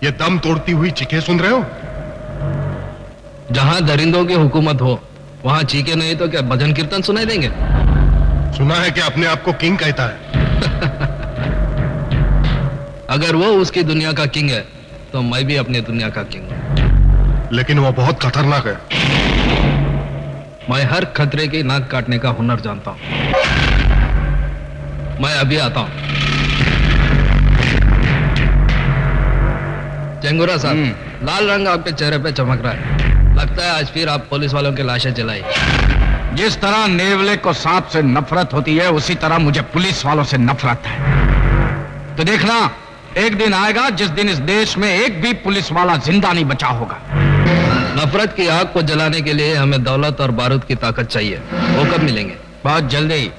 ये दम तोड़ती हुई चीखें सुन रहे हो? जहां दरिंदों की हुकूमत हो वहां चीखे नहीं तो क्या भजन कीर्तन सुनाई देंगे? सुना है कि अपने आप को किंग कहता है। अगर वो उसकी दुनिया का किंग है तो मैं भी अपनी दुनिया का किंग हूं। लेकिन वो बहुत खतरनाक है। मैं हर खतरे की नाक काटने का हुनर जानता हूं। मैं अभी आता हूं। चेंगुरा साहब, लाल रंग आपके चेहरे पे चमक रहा है। लगता है आज फिर आप पुलिस वालों की लाशें जलाई। जिस तरह नेवले को सांप से नफरत होती है उसी तरह मुझे पुलिस वालों से नफरत है। तो देखना, एक दिन आएगा जिस दिन इस देश में एक भी पुलिस वाला जिंदा नहीं बचा होगा। नफरत की आग को जलाने के लिए हमें दौलत और बारूद की ताकत चाहिए। वो कब मिलेंगे? बहुत जल्दी।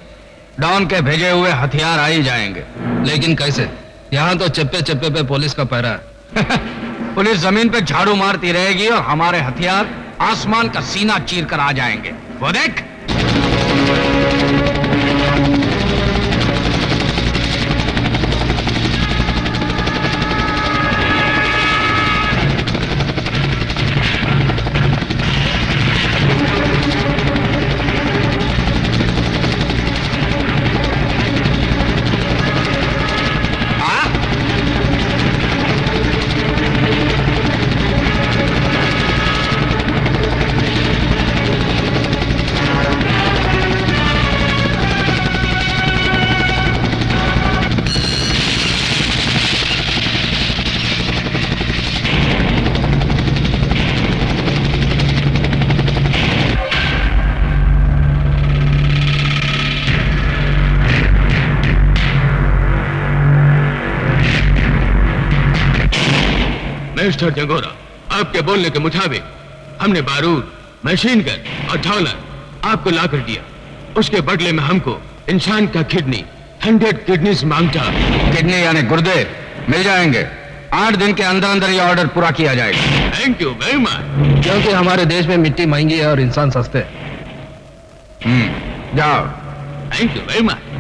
डॉन के भेजे हुए हथियार आ ही जाएंगे। लेकिन कैसे? यहाँ तो चप्पे चप्पे पे पुलिस का पहरा है। पुलिस जमीन पे झाड़ू मारती रहेगी और हमारे हथियार आसमान का सीना चीर कर आ जाएंगे। वो देख। मिस्टर जंगोरा, आपके बोलने के मुताबिक हमने बारूद, मशीन गन और डॉलर आपको ला कर दिया। उसके बदले में हमको इंसान का किडनी, 100 किडनीज मांगता। किडनी यानी गुर्दे मिल जाएंगे। 8 दिन के अंदर अंदर ये ऑर्डर पूरा किया जाएगा। Thank you very much. क्योंकि हमारे देश में मिट्टी महंगी है और इंसान सस्ते। जाओ। Thank you very much.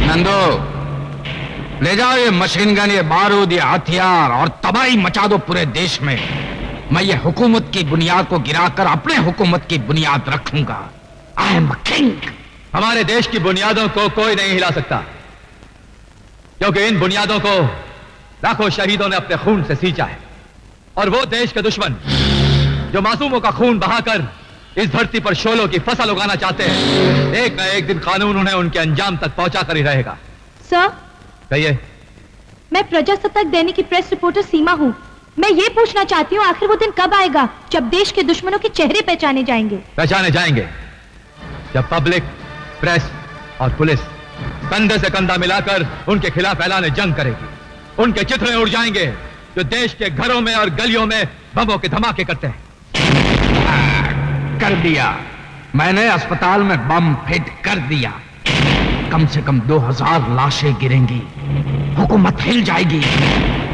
Nando, ले जाओ ये मशीन गन, ये बारूद, ये हथियार और तबाही मचा दो पूरे देश में। मैं ये हुकूमत की बुनियाद को गिराकर अपने हुकूमत की बुनियाद रखूंगा। I am king. हमारे देश की बुनियादों को कोई नहीं हिला सकता, क्योंकि इन बुनियादों को लाखों शहीदों ने अपने खून से सींचा है। और वो देश के दुश्मन जो मासूमों का खून बहाकर इस धरती पर शोलों की फसल उगाना चाहते हैं, एक न एक दिन कानून उन्हें उनके अंजाम तक पहुंचा कर ही रहेगा। सर, कहिए। मैं प्रजासत्ताक दैनिक की प्रेस रिपोर्टर सीमा हूँ। मैं ये पूछना चाहती हूँ, आखिर वो दिन कब आएगा जब देश के दुश्मनों के चेहरे पहचाने जाएंगे? पहचाने जाएंगे जब पब्लिक, प्रेस और पुलिस कंधे से कंधा मिलाकर उनके खिलाफ ऐलान जंग करेगी। उनके चित्रे उड़ जाएंगे जो देश के घरों में और गलियों में बमों के धमाके करते हैं। कर दिया। मैंने अस्पताल में बम फिट कर दिया। कम से कम 2000 लाशें गिरेंगी। हुकूमत हिल जाएगी।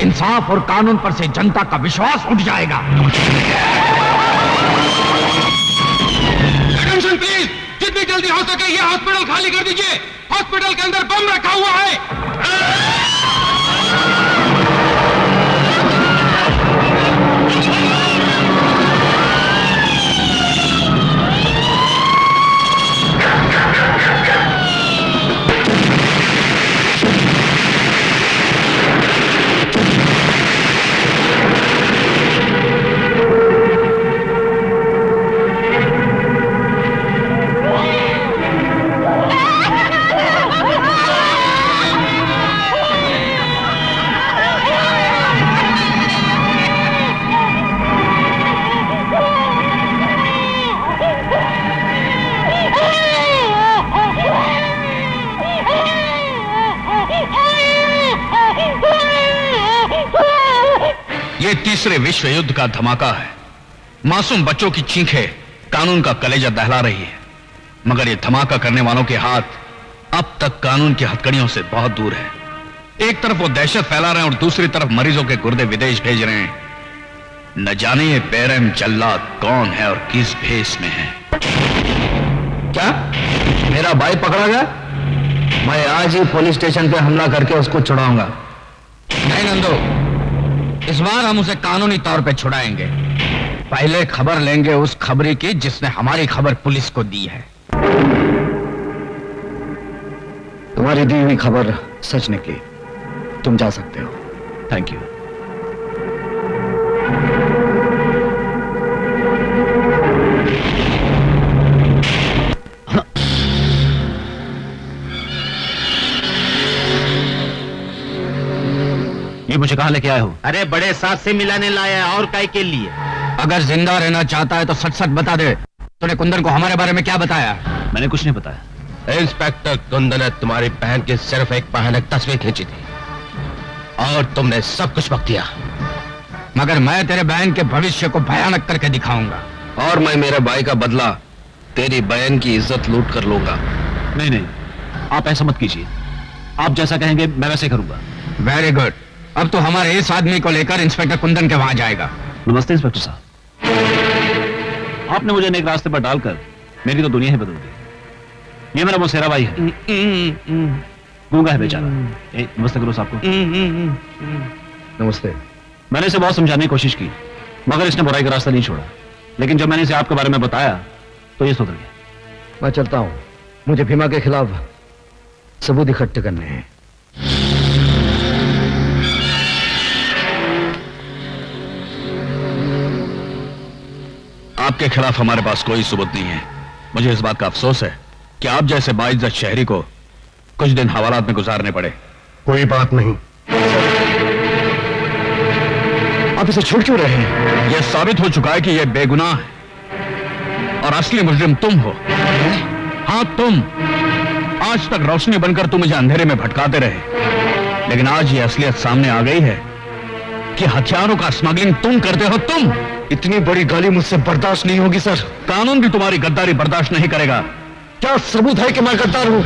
इंसाफ और कानून पर से जनता का विश्वास उठ जाएगा। अटेंशन प्लीज, जितनी जल्दी हो सके ये हॉस्पिटल खाली कर दीजिए। हॉस्पिटल के अंदर बम रखा हुआ है। ये तीसरे विश्व युद्ध का धमाका है। मासूम बच्चों की चीखें कानून का कलेजा दहला रही है, मगर ये धमाका करने वालों के हाथ अब तक कानून की हथकड़ियों से बहुत दूर है। एक तरफ वो दहशत फैला रहे हैं और दूसरी तरफ मरीजों के गुर्दे विदेश भेज रहे हैं। न जाने ये बेरहम जल्लाद कौन है और किस भेष में है। क्या मेरा भाई पकड़ा गया? मैं आज ही पुलिस स्टेशन पे हमला करके उसको छुड़ाऊंगा। नहीं नंदू, इस बार हम उसे कानूनी तौर पे छुड़ाएंगे। पहले खबर लेंगे उस खबरी की जिसने हमारी खबर पुलिस को दी है। तुम्हारी दी हुई खबर सच निकली, तुम जा सकते हो। Thank you. ये मुझे कहां लेके आए हो? अरे बड़े साथ से मिलाने लाया है, और काय के लिए? अगर जिंदा रहना चाहता है तो सच सच बता दे, तूने कुंदन को हमारे बारे में क्या बताया? मैंने कुछ नहीं बताया। इंस्पेक्टर कुंदन ने तुम्हारी बहन की सिर्फ एक भयानक तस्वीर खींची थी और तुमने सब कुछ बक दिया। मगर मैं तेरे बहन के भविष्य को भयानक करके दिखाऊंगा। और मैं मेरे भाई का बदला तेरी बहन की इज्जत लूट कर लूंगा। नहीं नहीं, आप ऐसा मत कीजिए। आप जैसा कहेंगे मैं वैसे करूंगा। Very good. अब तो हमारे इस आदमी को लेकर इंस्पेक्टर कुंदन के वहां जाएगा। नमस्ते इंस्पेक्टर साहब। आपने मुझे नेक रास्ते पर डालकर मेरी तो दुनिया ही बदल दी। ये मेरा मौसेरा भाई है, गूंगा है बेचारा। नमस्ते करो साहब को। नमस्ते। मैंने इसे बहुत समझाने की कोशिश की, मगर इसने बुराई का रास्ता नहीं छोड़ा। लेकिन जब मैंने इसे आपके बारे में बताया तो ये सुधर गया। मैं चलता हूं, मुझे भीमा के खिलाफ सबूत इकट्ठे करने हैं। आपके खिलाफ हमारे पास कोई सबूत नहीं है। मुझे इस बात का अफसोस है कि आप जैसे बाइज्जत शहरी को कुछ दिन हवालात में गुजारने पड़े। कोई बात नहीं। आप इसे छोड़ क्यों रहे हैं? यह साबित हो चुका है कि यह बेगुनाह है और असली मुजरिम तुम हो। हाँ तुम। आज तक रोशनी बनकर तुम मुझे अंधेरे में भटकाते रहे, लेकिन आज यह असलियत सामने आ गई है कि हथियारों का स्मगलिंग तुम करते हो। तुम। इतनी बड़ी गाली मुझसे बर्दाश्त नहीं होगी सर। कानून भी तुम्हारी गद्दारी बर्दाश्त नहीं करेगा। क्या सबूत है कि मैं गद्दार हूं?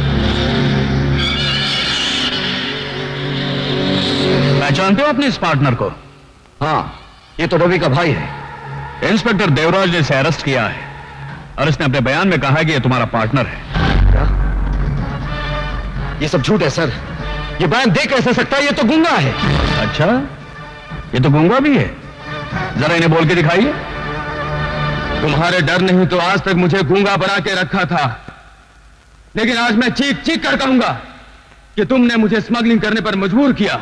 पहचानते हो अपने इस पार्टनर को? हाँ, ये तो रवि का भाई है। इंस्पेक्टर देवराज ने इसे अरेस्ट किया है और इसने अपने बयान में कहा है कि यह तुम्हारा पार्टनर है। क्या? ये सब झूठ है सर। ये बयान दे कैसे सकता है? ये तो गूंगा है। अच्छा, ये तो गूंगा भी है। जरा इन्हें बोल के दिखाइए। तुम्हारे डर नहीं तो आज तक मुझे गूंगा बना के रखा था, लेकिन आज मैं चीख चीख कर कहूंगा कि तुमने मुझे स्मगलिंग करने पर मजबूर किया।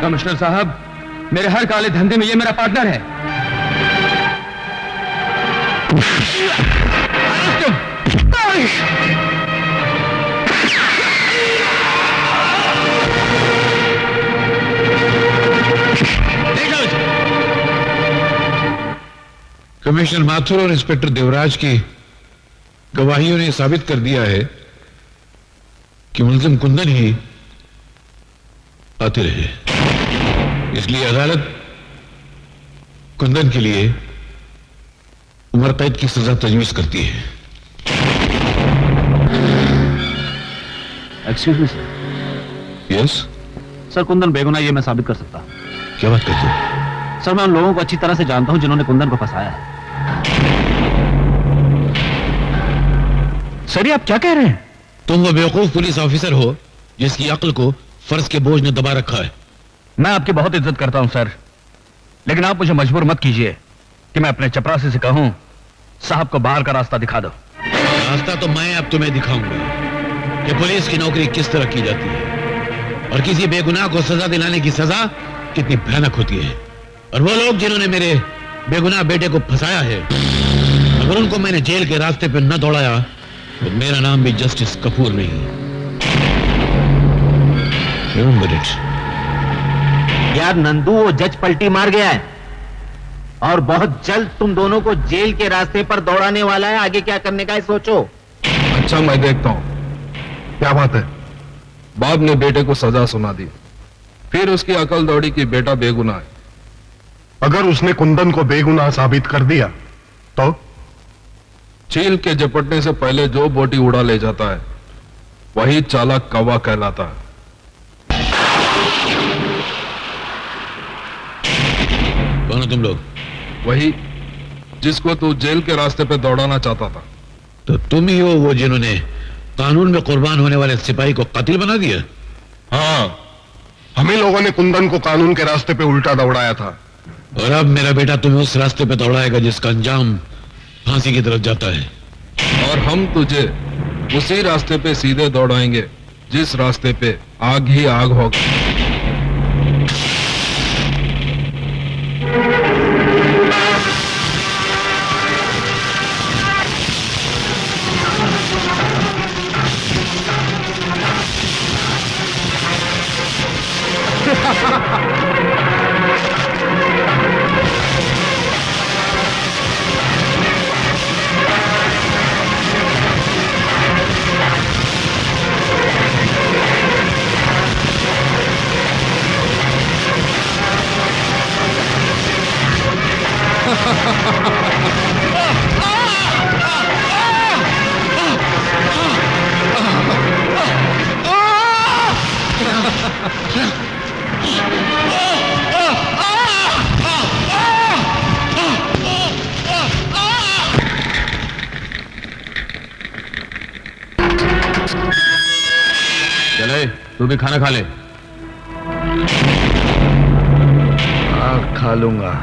कमिश्नर साहब, मेरे हर काले धंधे में ये मेरा पार्टनर है। कमिश्नर माथुर और इंस्पेक्टर देवराज की गवाहियों ने साबित कर दिया है कि मुलजिम कुंदन ही कातिल है। इसलिए अदालत कुंदन के लिए उम्र कैद की सजा तजवीज करती है। Excuse me sir. Yes sir, Kundan बेगुनाह ये मैं साबित कर सकता हूं। क्या बात करते हो? सर, मैं उन लोगों को अच्छी तरह से जानता हूं जिन्होंने कुंदन को फंसाया है। सर, ये आप क्या कह रहे हैं? तुम वो बेवकूफ पुलिस ऑफिसर हो जिसकी अक्ल को फर्ज के बोझ ने दबा रखा है। मैं आपकी बहुत इज्जत करता हूं सर, लेकिन आप मुझे मजबूर मत कीजिए कि मैं अपने चपरासी से कहूं साहब को बाहर का रास्ता दिखा दो। रास्ता तो मैं अब तुम्हें दिखाऊंगा कि पुलिस की नौकरी किस तरह की जाती है और किसी बेगुनाह को सजा दिलाने की सजा कितनी भयानक होती है। और वो लोग जिन्होंने मेरे बेगुनाह बेटे को फंसाया है, अगर उनको मैंने जेल के रास्ते पर न दौड़ाया तो मेरा नाम भी जस्टिस कपूर नहीं। Remember it. यार नंदू, वो जज पलटी मार गया है और बहुत जल्द तुम दोनों को जेल के रास्ते पर दौड़ाने वाला है। आगे क्या करने का है सोचो। अच्छा, मैं देखता हूं क्या बात है। बाप ने बेटे को सजा सुना दी, फिर उसकी अकल दौड़ी कि बेटा बेगुनाह है। अगर उसने कुंदन को बेगुनाह साबित कर दिया तो? चील के झपटने से पहले जो बोटी उड़ा ले जाता है वही चालाक कौवा कहलाता है। कौन हो तुम लोग? वही जिसको तू जेल के रास्ते पे दौड़ाना चाहता था। तो तुम ही हो वो जिन्होंने कानून में कुर्बान होने वाले सिपाही को कातिल बना दिया? हाँ, हमें लोगों ने कुंदन को कानून के रास्ते पे उल्टा दौड़ाया था। और अब मेरा बेटा तुम्हें उस रास्ते पे दौड़ाएगा जिसका अंजाम फांसी की तरफ जाता है। और हम तुझे उसी रास्ते पे सीधे दौड़ाएंगे जिस रास्ते पे आग ही आग होगा। चले, तू भी खाना खा ले। खा लूंगा।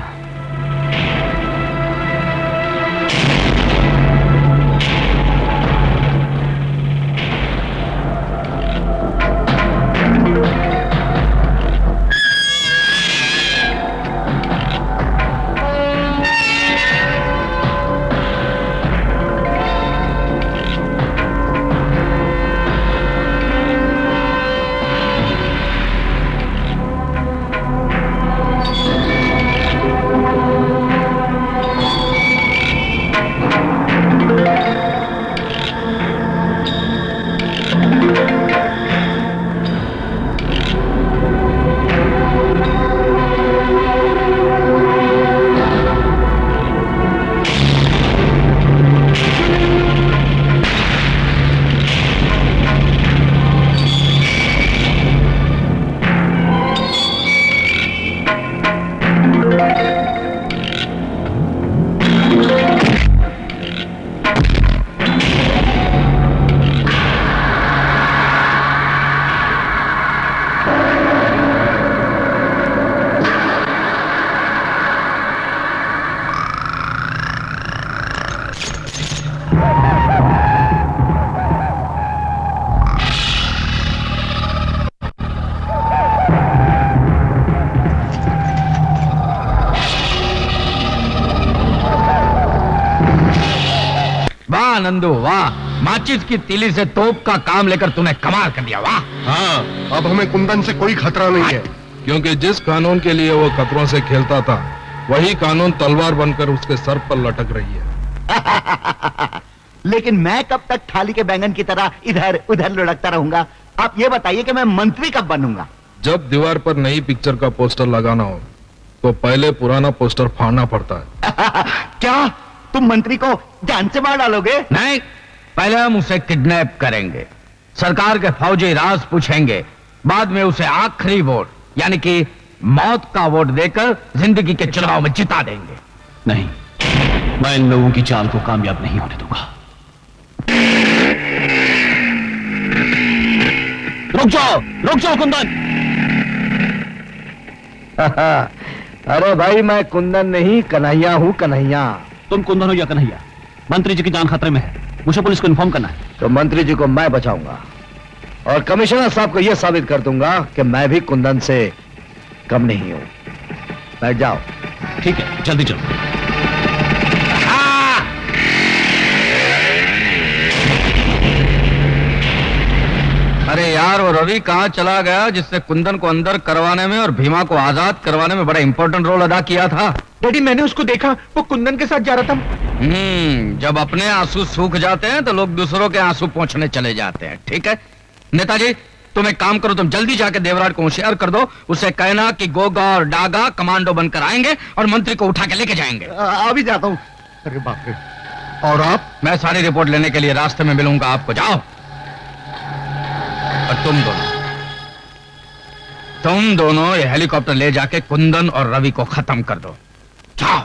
वाह नंदू वाह, माचिस की तीली से तोप का काम लेकर तूने कमाल कर दिया। वाह। हाँ, अब हमें कुंदन से कोई खतरा नहीं है। क्योंकि जिस कानून के लिए वो खतरों से खेलता था वही कानून तलवार बनकर उसके सर पर लटक रही है। लेकिन मैं कब तक थाली के बैंगन की तरह इधर उधर लुढ़कता रहूंगा? आप ये बताइए कि मैं मंत्री कब बनूंगा? जब दीवार पर नई पिक्चर का पोस्टर लगाना हो तो पहले पुराना पोस्टर फाड़ना पड़ता है। क्या तुम मंत्री को जान से मार डालोगे? नहीं, पहले हम उसे किडनैप करेंगे, सरकार के फौजी राज पूछेंगे, बाद में उसे आखिरी वोट यानी कि मौत का वोट देकर जिंदगी के चुनाव में जिता देंगे। नहीं, मैं इन लोगों की चाल को कामयाब नहीं होने दूंगा। रुक जाओ कुंदन। अरे भाई, मैं कुंदन नहीं कन्हैया हूँ, कन्हैया। तुम कुंदन हो या कन्हैया, मंत्री जी की जान खतरे में है, मुझे पुलिस को इन्फॉर्म करना है। तो मंत्री जी को मैं बचाऊंगा और कमिश्नर साहब को यह साबित कर दूंगा कि मैं भी कुंदन से कम नहीं हूं। बैठ जाओ। ठीक है, जल्दी चलो। अरे यार, वो रवि कहाँ चला गया जिससे कुंदन को अंदर करवाने में और भीमा को आजाद करवाने में बड़ा इंपॉर्टेंट रोल अदा किया था? डैडी, मैंने उसको देखा, वो कुंदन के साथ जा रहा था। जब अपने आंसू सूख जाते हैं तो लोग दूसरों के आंसू पोंछने चले जाते हैं। ठीक है नेताजी, तुम एक काम करो, तुम जल्दी जाके देवराट को होशियार कर दो, उसे कहना कि गोगा और डागा कमांडो बनकर आएंगे और मंत्री को उठा के लेके जाएंगे। अभी जाता हूँ। अरे बाप रे। और आप? मैं सारी रिपोर्ट लेने के लिए रास्ते में मिलूंगा आपको। जाओ। और तुम दोनों ये हेलीकॉप्टर ले जाके कुंदन और रवि को खत्म कर दो। जाओ।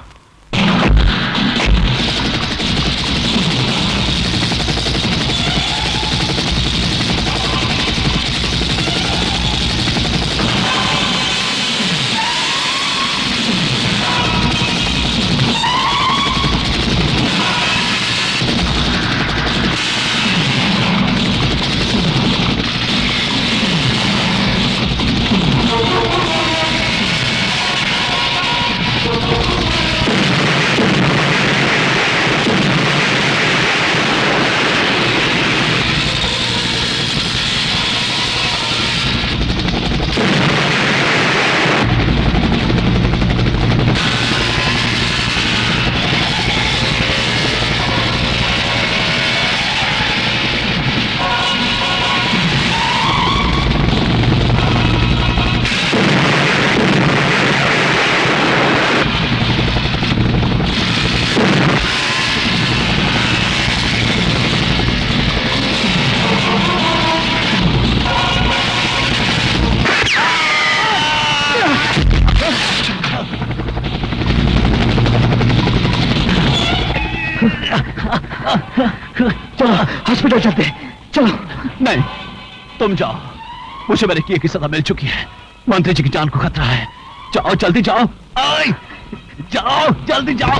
चलो हॉस्पिटल चलते चलो। नहीं, तुम जाओ, मुझे मेरे किए की सजा मिल चुकी है। मंत्री जी की जान को खतरा है। जाओ, जल्दी जाओ। आए, जाओ, जल्दी जाओ।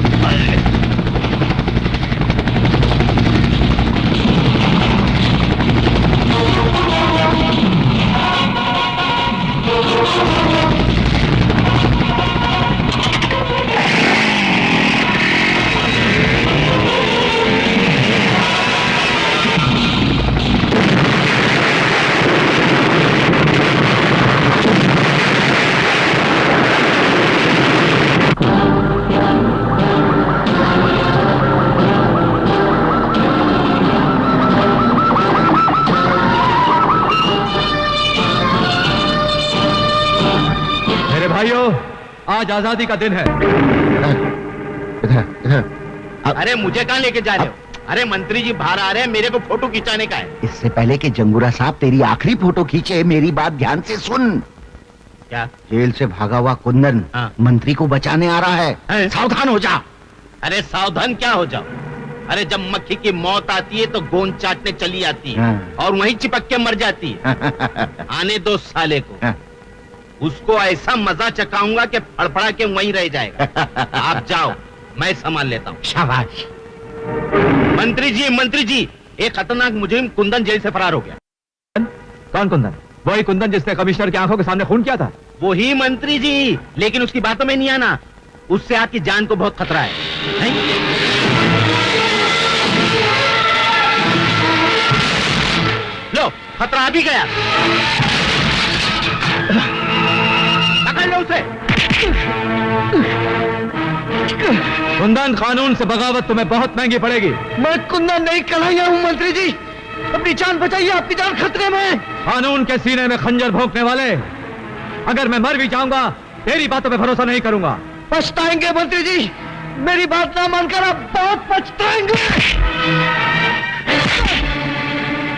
आज आजादी का दिन है। अरे मुझे कहां लेके जा रहे हो? अरे मंत्री जी बाहर आ रहे हैं, मेरे को फोटो खिंचाने का है। इससे पहले कि जंगूरा साहब तेरी आखिरी फोटो खींचे, मेरी बात ध्यान से सुन। क्या? जेल से भागा हुआ कुंदन मंत्री को बचाने आ रहा है। सावधान हो जा। अरे सावधान क्या हो जाओ? अरे जब मक्खी की मौत आती है तो गोंद चाटने चली आती है और वहीं चिपक के मर जाती है। आने दो साले को, उसको ऐसा मजा चकाऊंगा कि फड़फड़ा के वहीं रह जाएगा। आप जाओ, मैं संभाल लेता हूँ। शाबाश। मंत्री जी, एक खतरनाक मुजरिम कुंदन जेल से फरार हो गया। कौन कुंदन? वही कुंदन जिसने कमिश्नर की आंखों के सामने खून किया था? वही मंत्री जी, लेकिन उसकी बातों में नहीं आना। उससे आपकी जान को बहुत खतरा है, नहीं? लो, खतरा आ भी गया। पकड़ लो उसे। कुंदन, कानून से बगावत तुम्हें बहुत महंगी पड़ेगी। मैं कुंदन नहीं, कन्हैया हूँ। मंत्री जी, अपनी जान बचाइए, आपकी जान खतरे में है। कानून के सीने में खंजर भोंकने वाले, अगर मैं मर भी जाऊंगा तेरी बातों पे भरोसा नहीं करूंगा। पछताएंगे मंत्री जी, मेरी बात ना मानकर आप बहुत पछताएंगे।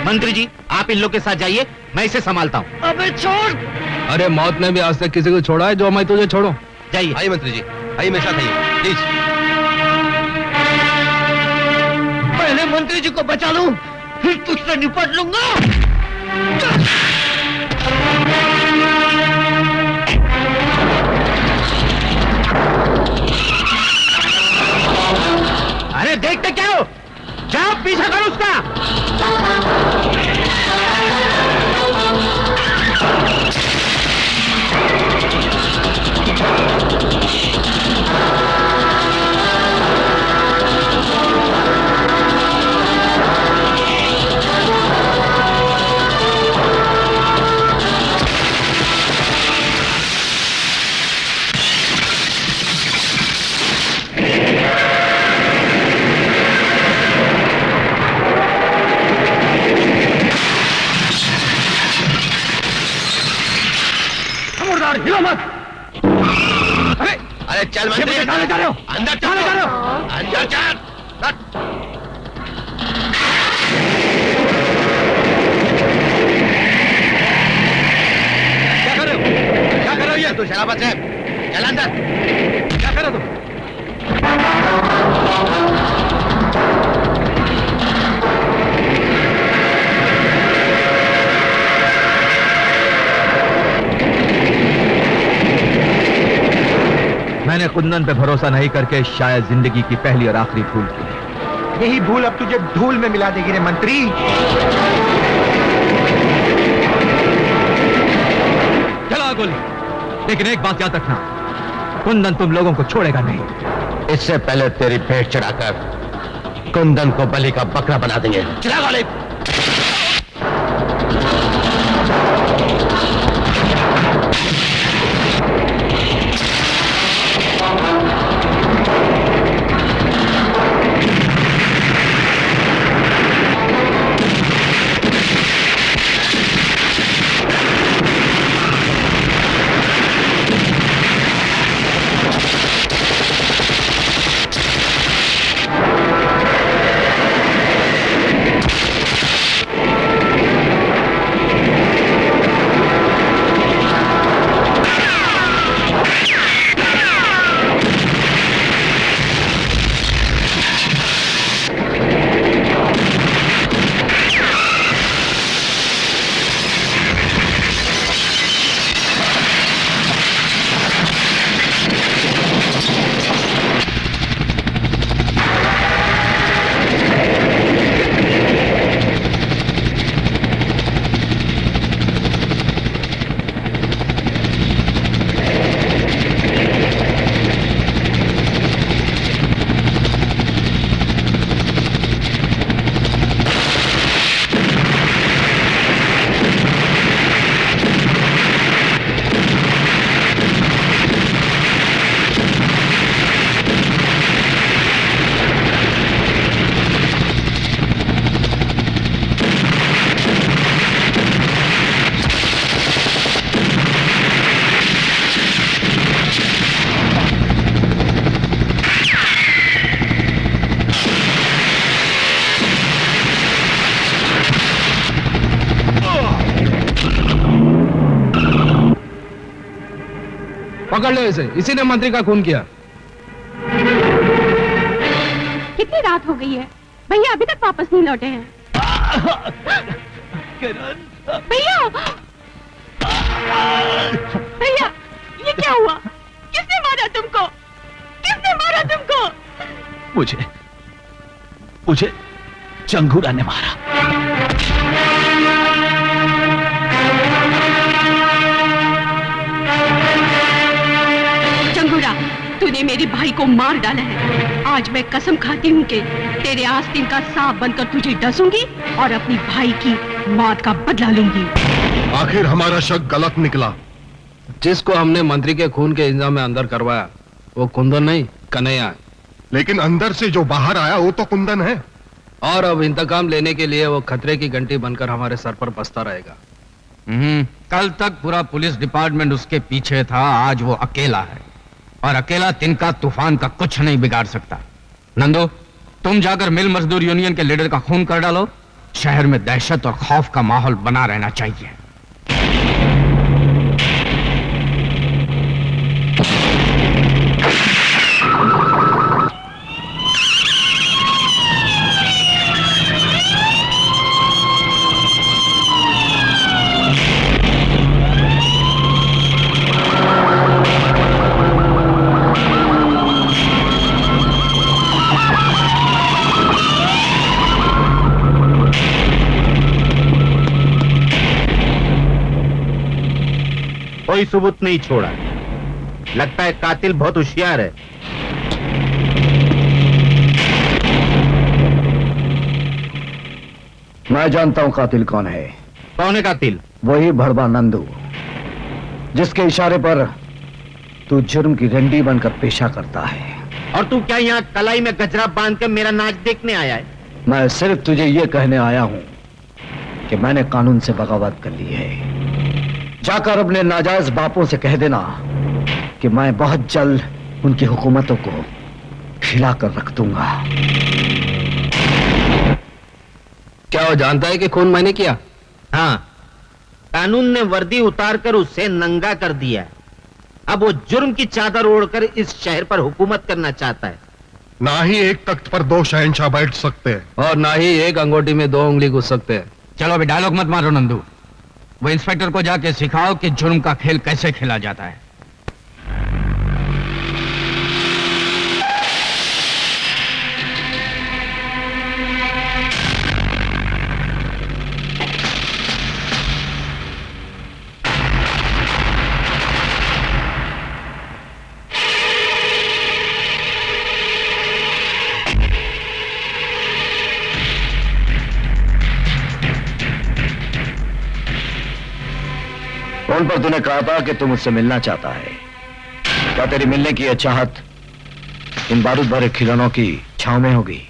मंत्री जी, आप इन लोग के साथ जाइए, मैं इसे संभालता हूँ। अबे छोड़। अरे मौत ने भी आज तक किसी को छोड़ा है जो मैं तुझे छोड़ूं? जाइए। आइए मंत्री जी, आइए मेरे साथ आइए प्लीज। पहले मंत्री जी को बचा लूं, फिर तुझसे निपट लूंगा। अरे देखते क्या हो? जाओ पीछा करो उसका। हिलो मत। अरे चल मंत्री, कहां जा रहे हो? अंदर चल, अंदर चल। अब्दुल शराफत साहब, चल अंदर। क्या कर रहे हो तुम? मैंने कुंदन पे भरोसा नहीं करके शायद जिंदगी की पहली और आखिरी भूल की। यही भूल अब तुझे धूल में मिला देगी रे मंत्री। चला गोली, लेकिन एक बात याद रखना, कुंदन तुम लोगों को छोड़ेगा नहीं। इससे पहले तेरी भेंट चढ़ाकर कुंदन को बलि का बकरा बना देंगे। चला गोली। पकड़ लो इसे, इसी ने मंत्री का खून किया। कितनी रात हो गई है, भैया अभी तक वापस नहीं लौटे हैं। भैया भैया, ये क्या हुआ? किसने मारा तुमको? किसने मारा तुमको? मुझे चंगूरा ने मारा। चंगूरा, तूने मेरे भाई को मार डाला है। आज मैं कसम खाती हूँ कि तेरे आस्तीन का सांप बनकर तुझे डसूंगी और अपनी भाई की मौत का बदला लूंगी। आखिर हमारा शक गलत निकला। जिसको हमने मंत्री के खून के इल्जाम में अंदर करवाया वो कुंदन नहीं, कन्हैया है। लेकिन अंदर से जो बाहर आया वो तो कुंदन है। और अब इंतकाम लेने के लिए वो खतरे की घंटी बनकर हमारे सर पर बसता रहेगा। कल तक पूरा पुलिस डिपार्टमेंट उसके पीछे था, आज वो अकेला है और अकेला तिनका तूफान का कुछ नहीं बिगाड़ सकता। नंदू, तुम जाकर मिल मजदूर यूनियन के लीडर का खून कर डालो। शहर में दहशत और खौफ का माहौल बना रहना चाहिए। कोई सबूत नहीं छोड़ा। लगता है कातिल बहुत होशियार है। मैं जानता हूं कातिल कौन है। कौन है कातिल? वही भड़वा नंदू, जिसके इशारे पर तू जुर्म की रंडी बनकर पेशा करता है। और तू क्या यहाँ कलाई में गजरा बांध के मेरा नाच देखने आया है? मैं सिर्फ तुझे ये कहने आया हूं कि मैंने कानून से बगावत कर ली है। जाकर अपने नाजायज बापों से कह देना कि मैं बहुत जल्द उनकी हुकूमतों को हिलाकर रख दूंगा। क्या वो जानता है कि खून मैंने किया? हाँ, कानून ने वर्दी उतारकर उसे नंगा कर दिया। अब वो जुर्म की चादर ओढ़कर इस शहर पर हुकूमत करना चाहता है। ना ही एक तख्त पर दो शहंशाह बैठ सकते हैं और ना ही एक अंगूठी में 2 उंगली घुस सकते हैं। चलो अभी डायलॉग मत मारो नंदू, वो इंस्पेक्टर को जाके सिखाओ कि जुर्म का खेल कैसे खेला जाता है। फोन पर तूने कहा था कि तू मुझसे मिलना चाहता है। क्या तेरी मिलने की यह चाहत इन बारूद भरे खिलौनों की छांव में होगी?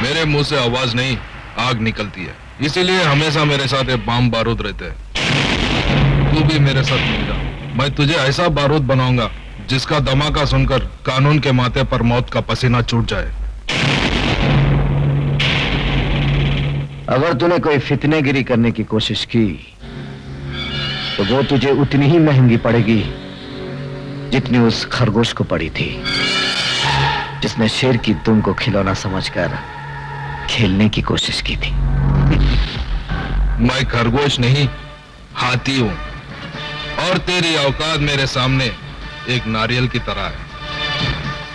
मेरे मुंह से आवाज नहीं, आग निकलती है, इसीलिए हमेशा मेरे साथ ये बम बारूद रहते हैं। तू भी मेरे साथ मिल जा, मैं तुझे ऐसा बारूद बनाऊंगा जिसका धमाका सुनकर कानून के माथे पर मौत का पसीना छूट जाए। अगर तूने कोई फितनेगिरी करने की कोशिश की तो वो तुझे उतनी ही महंगी पड़ेगी जितनी उस खरगोश को पड़ी थी, जिसने शेर की दुम को खिलौना समझकर खेलने की कोशिश की थी। मैं खरगोश नहीं, हाथी हूं, और तेरी औकात मेरे सामने एक नारियल की तरह है,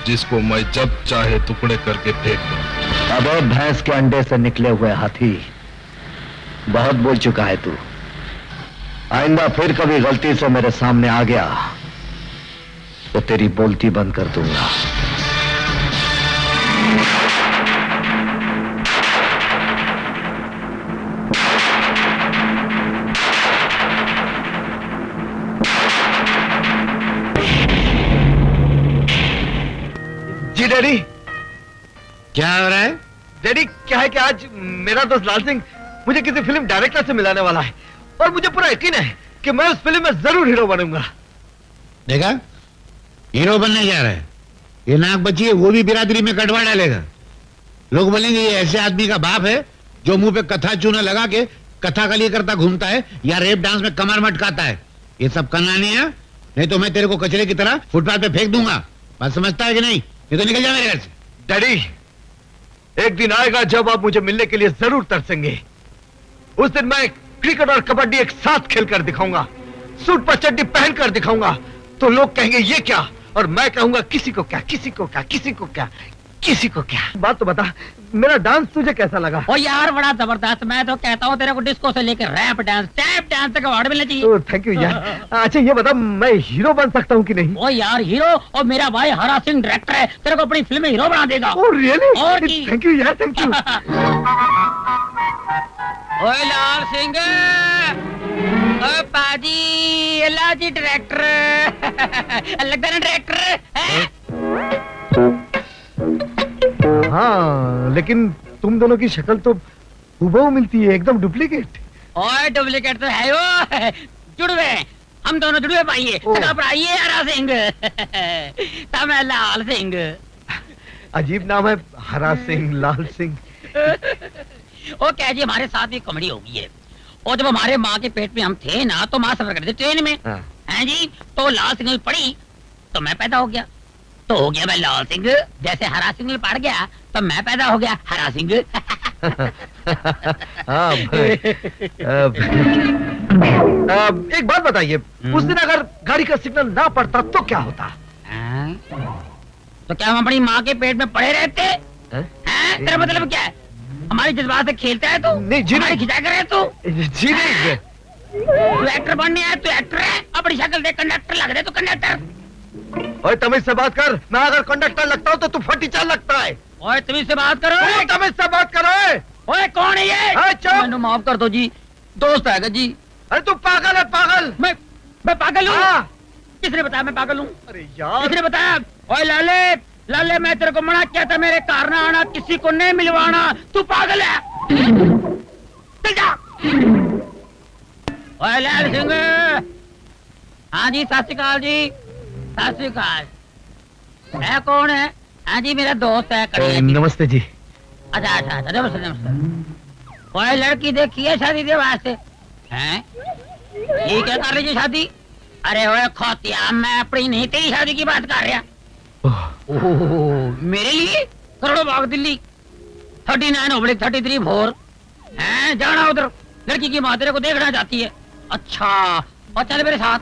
जिसको मैं जब चाहे टुकड़े करके फेंक दूं। अबे भैंस के अंडे से निकले हुए हाथी, बहुत बोल चुका है तू। आइंदा फिर कभी गलती से मेरे सामने आ गया तो तेरी बोलती बंद कर दूंगा। जी डैडी। क्या हो रहा है? डैडी क्या है कि आज मेरा दोस्त लाल सिंह मुझे किसी फिल्म डायरेक्टर से मिलाने वाला है और मुझे पूरा यकीन है कि मैं उस फिल्म में जरूर हीरो बनूंगा। देखा, हीरो बनने जा रहा है। ये नाक बची है, वो भी बिरादरी में कटवा डालेगा। लोग बोलेंगे ये ऐसे आदमी का बाप है जो मुंह पे कथा चूना लगा के कथा कली करता घूमता है या रेप डांस में कमर मटकाता है। ये सब करना नहीं है, नहीं तो मैं तेरे को कचरे की तरह फुटपाथ पे फेंक दूंगा। बात समझता है कि नहीं? ये तो निकल जा मेरे घर से। डैडी, एक दिन आएगा जब आप मुझे मिलने के लिए जरूर तरसेंगे। उस दिन मैं क्रिकेट और कबड्डी एक साथ खेलकर दिखाऊंगा, सूट पर चड्डी पहनकर दिखाऊंगा। तो लोग कहेंगे ये क्या, और मैं कहूंगा किसी को क्या, किसी को क्या, किसी को क्या, किसी को क्या। बात तो बता, मेरा डांस तुझे कैसा लगा? ओ यार बड़ा जबरदस्त। मैं तो कहता हूँ तेरे को डिस्को से लेकर रैप डांस, टैप डांस तक अवार्ड मिलना चाहिए। थैंक यू यार। अच्छा ये बता, मैं हीरो बन सकता हूँ कि नहीं? ओ यार हीरो, और मेरा भाई हरा सिंह डायरेक्टर है, तेरे को अपनी फिल्म में हीरो बना देगा। Oh really? और थैंक यू यार, थैंक यू। ओए लाल सिंह, ओ पाजी, लाजी डायरेक्टर लगता है डायरेक्टर। हाँ, लेकिन तुम दोनों की शक्ल तो हूबहू मिलती है, एकदम डुप्लीकेट। ओए डुप्लीकेट तो है वो, जुड़वे, हम दोनों जुड़वे पाइए। आइए हरा सिंह तब मैं लाल सिंह। अजीब नाम है, हरा सिंह, लाल सिंह। ओ क्या जी, हमारे साथ भी कॉमेडी हो गई है। और जब हमारे माँ के पेट में हम थे ना, तो माँ सफर करते ट्रेन में, हैं जी, तो लाल सिंह पड़ी तो मैं पैदा हो गया, तो हो गया मैं लाल सिंह। जैसे हरा सिंह पड़ गया तो मैं पैदा हो गया हरा सिंह। एक बात बताइए, उस दिन अगर गाड़ी का सिग्नल ना पड़ता तो क्या होता? तो क्या हम अपनी माँ के पेट में पड़े रहते? तेरा मतलब क्या है? हमारी जज्बात से खेलता है तू? नहीं जी नहीं। खिंचा कर तू? जी नहीं। तू एक्टर बनने आया, तू एक्टर है। अपनी शक्ल देख कंडक्टर लग रहे, तू कंडक्टर। ओए तमीज से बात कर, मैं अगर कंडक्टर लगता हूँ तो तू फटीचार लगता है। ओए तमीज से बात करो। तमीज से बात करो। ओए कौन है ये? मैंने माफ कर दो जी, दोस्त है जी। अरे तू पागल है, पागल। मैं पागल हूँ? किसने बताया मैं पागल हूँ? अरे यार, किसने बताया? ओए लाले, लाले मैं तेरे को मना किया था मेरे कार ना आना, किसी को नहीं मिलवाना। तू पागल है, चल जा। ओए लाल सिंह। हाँ जी, सत श्री अकाल जी, सत श्री अकाल। है कौन है? हाँ जी मेरा दोस्त है। नमस्ते जी। अच्छा अच्छा अच्छा, नमस्ते नमस्ते। ओए लड़की देखी है शादी के वास्ते हैं? ये क्या कर लीजिए शादी? अरे ओए खोतिया, मैं अपनी नहीं तेरी शादी की बात कर रहा। ओह, मेरे लिए करोड़ों बाग दिल्ली 39/33 हैं, जाना उधर। लड़की की माँ तेरे को देखना चाहती है। अच्छा, और चल मेरे साथ।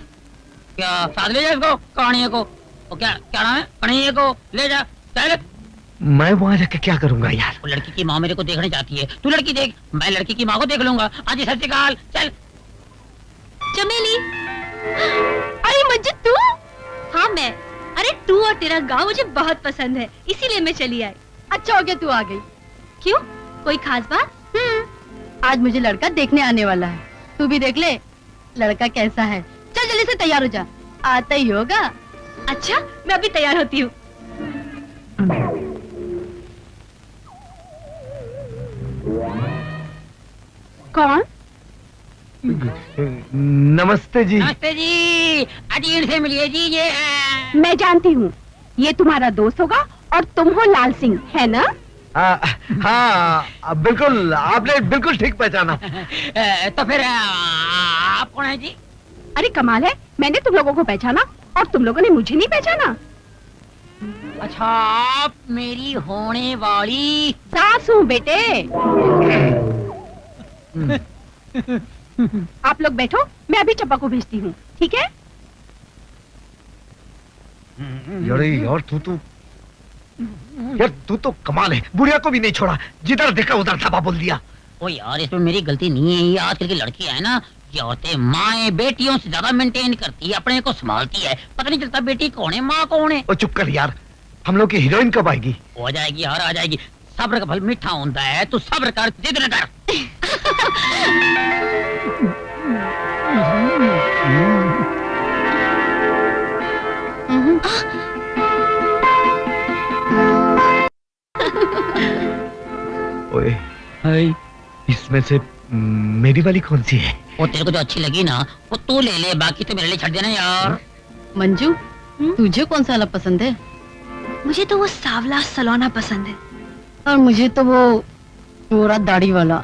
क्या साथ ले जा इसको, कहानियों को। वो क्या क्या नाम है, कहानियों को ले जा, चल। मैं वहां जाके क्या करूंगा यार? वो लड़की की माँ मेरे को देखने चाहती है, तू लड़की देख, मैं लड़की की माँ को देख लूंगा। आज सत श्री अकाल, चल। चमेली, अरे मंजू तू? हाँ मैं। अरे तू और तेरा गांव मुझे बहुत पसंद है, इसीलिए मैं चली आई। अच्छा हो गया तू आ गई। क्यों, कोई खास बात? आज मुझे लड़का देखने आने वाला है, तू भी देख ले लड़का कैसा है। चल जल्दी से तैयार हो जा, आता ही होगा। अच्छा, मैं अभी तैयार होती हूँ। कौन? नमस्ते जी। नमस्ते जी, अजीर से मिलिए जी। ये है। मैं जानती हूँ, ये तुम्हारा दोस्त होगा और तुम हो लाल सिंह, है ना? हाँ बिल्कुल, आपने बिल्कुल ठीक पहचाना। तो फिर आप कौन है जी? अरे कमाल है, मैंने तुम लोगों को पहचाना और तुम लोगों ने मुझे नहीं पहचाना। अच्छा, आप मेरी होने वाली सास हूँ बेटे। आप लोग बैठो, मैं अभी चप्पा को भेजती हूँ, ठीक है? यार तू तो कमाल है, बुढ़िया को भी नहीं छोड़ा, जिधर देखा उधर धाबा बोल दिया। ओ यार, इसमें मेरी गलती नहीं है। ये आजकल की लड़कियां है ना, ये औरतें माएं बेटियों से ज्यादा मेंटेन करती है, अपने को संभालती है, पता नहीं चलता बेटी कौन है माँ कौन है। ओ चुप कर यार, हम लोग की हीरोइन कब आएगी? हो जाएगी यार, आ जाएगी। सब्र का फल मीठा होता है, तू सब्र कर, जिद न कर। ओए, इसमें से मेरी वाली कौन सी है? वो तेरे को जो अच्छी लगी ना, वो तू ले ले, बाकी तो मेरे लिए छोड़ देना यार। मंजू, तुझे कौन सा वाला पसंद है? मुझे तो वो सावला सलोना पसंद है। और मुझे तो वो गोरा दाढ़ी वाला।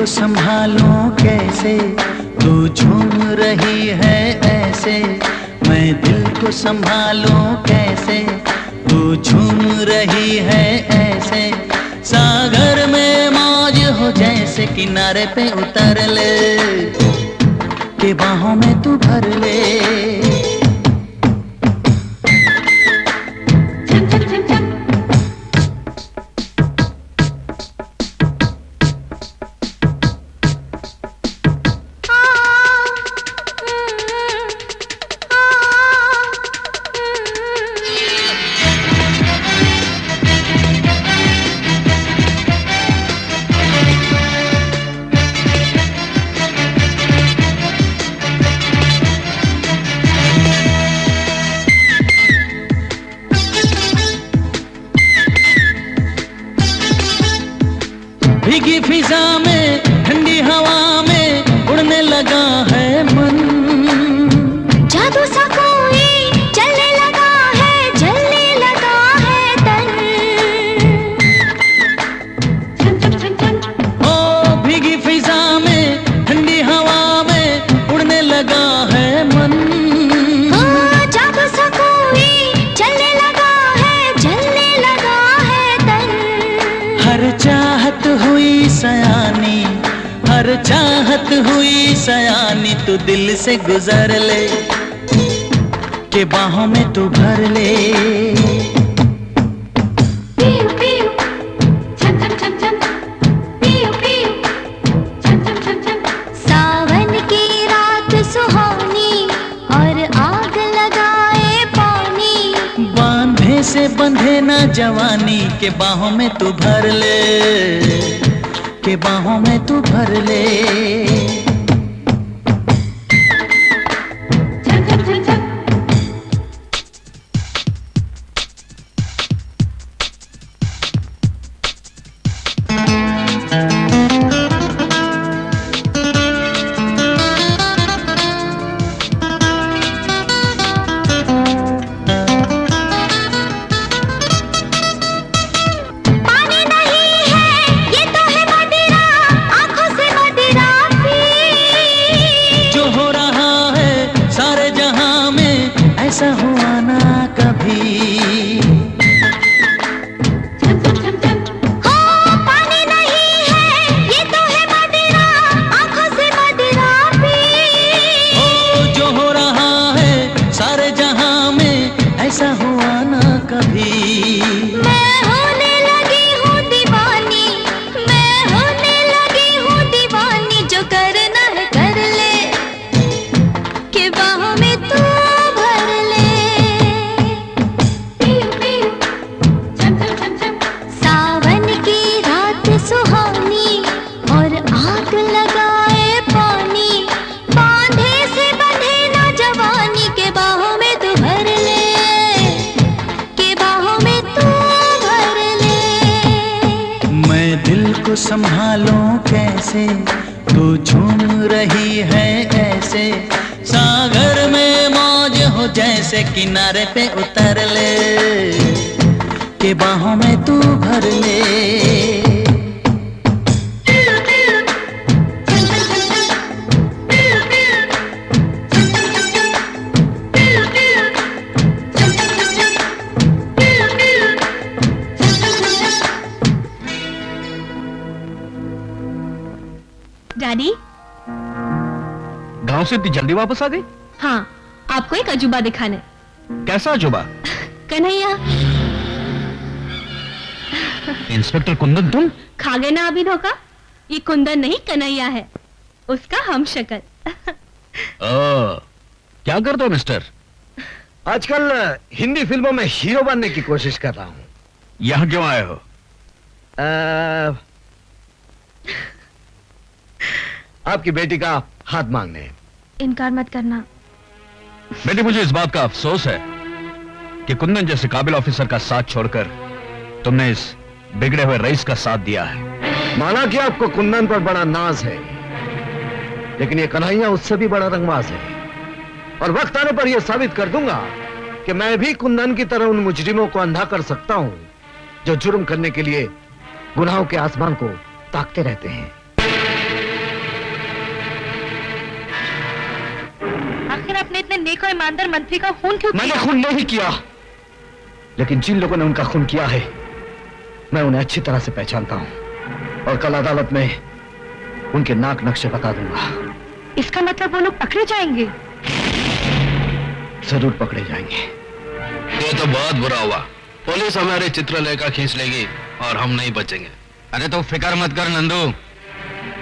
संभालूं कैसे, तू झूम रही है ऐसे। मैं दिल को संभालूं कैसे, तू झूम रही है ऐसे। सागर में मौज हो जैसे, किनारे पे उतर ले, के बाहों में तू भर ले। भीगी फिजा में, ठंडी हवा में उड़ने लगा है मन। जादू सा कोई चलने लगा है, जलने लगा है तन। ओ भीगी फिजा में, ठंडी हवा में उड़ने लगा है मन। जादू सा कोई चलने लगा है, जलने लगा है तन। हर चाहत हुई सयानी, हर चाहत हुई सयानी, तू दिल से गुजर ले, के बाहों में तू भर ले। पियो पियो, छम छम छम छम, पियो पियो, बंधे ना जवानी के बाहों में तू भर ले, के बाहों में तू भर ले। ऐसा हुआ ना कभी, हो पानी नहीं है ये तो है मदिरा, आंखों से मदिरा पी। ओ जो हो रहा है सारे जहां में ऐसा हुआ ना कभी। मैं होने लगी हूँ दीवानी, मैं होने लगी हूँ दीवानी, जो करना है कर ले, के बाहों में तू सुहानी और आग लगाए पानी, बांधे से बंधे ना जवानी, के बाहों में तू भर ले, के बाहों में तू भर ले। मैं दिल को संभालूं कैसे, तू झूम रही है ऐसे, सागर में मौज हो जैसे, किनारे पे उतर ले, के बाहों में तू भर ले। डैडी, गांव से इतनी जल्दी वापस आ गई? हाँ, आपको एक अजूबा दिखाने। कैसा अजूबा? कन्हैया। इंस्पेक्टर कुंदन तुम? खा गए ना अभी धोखा? ये कुंदन नहीं कन्हैया है, उसका हम शक्ल। क्या करते हो मिस्टर? आजकल हिंदी फिल्मों में हीरो बनने की कोशिश कर रहा हूं। यहाँ क्यों आए हो? आपकी बेटी का हाथ मांगने। इनकार मत करना। बेटी, मुझे इस बात का अफसोस है कि कुंदन जैसे काबिल ऑफिसर का साथ छोड़कर तुमने इस बिगड़े हुए रईस का साथ दिया है। माना कि आपको कुंदन पर बड़ा नाज है, लेकिन ये कन्हैया उससे भी बड़ा रंगबाज है, और वक्त आने पर यह साबित कर दूंगा कि मैं भी कुंदन की तरह उन मुजरिमों को अंधा कर सकता हूं जो जुर्म करने के लिए गुनाहों के आसमान को ताकते रहते हैं। आखिर आपने इतने नेक और ईमानदार मंत्री का खून क्यों किया? मैंने खून नहीं किया, लेकिन जिन लोगों ने उनका खून किया है मैं उन्हें अच्छी तरह से पहचानता हूं, और कल अदालत में उनके नाक नक्शे बता दूंगा। इसका मतलब वो लोग पकड़े जाएंगे? जरूर पकड़े जाएंगे। ये तो बहुत बुरा हुआ। पुलिस हमारे चित्रलेखा खींच लेगी और हम नहीं बचेंगे। अरे तो फिक्र मत कर नंदू,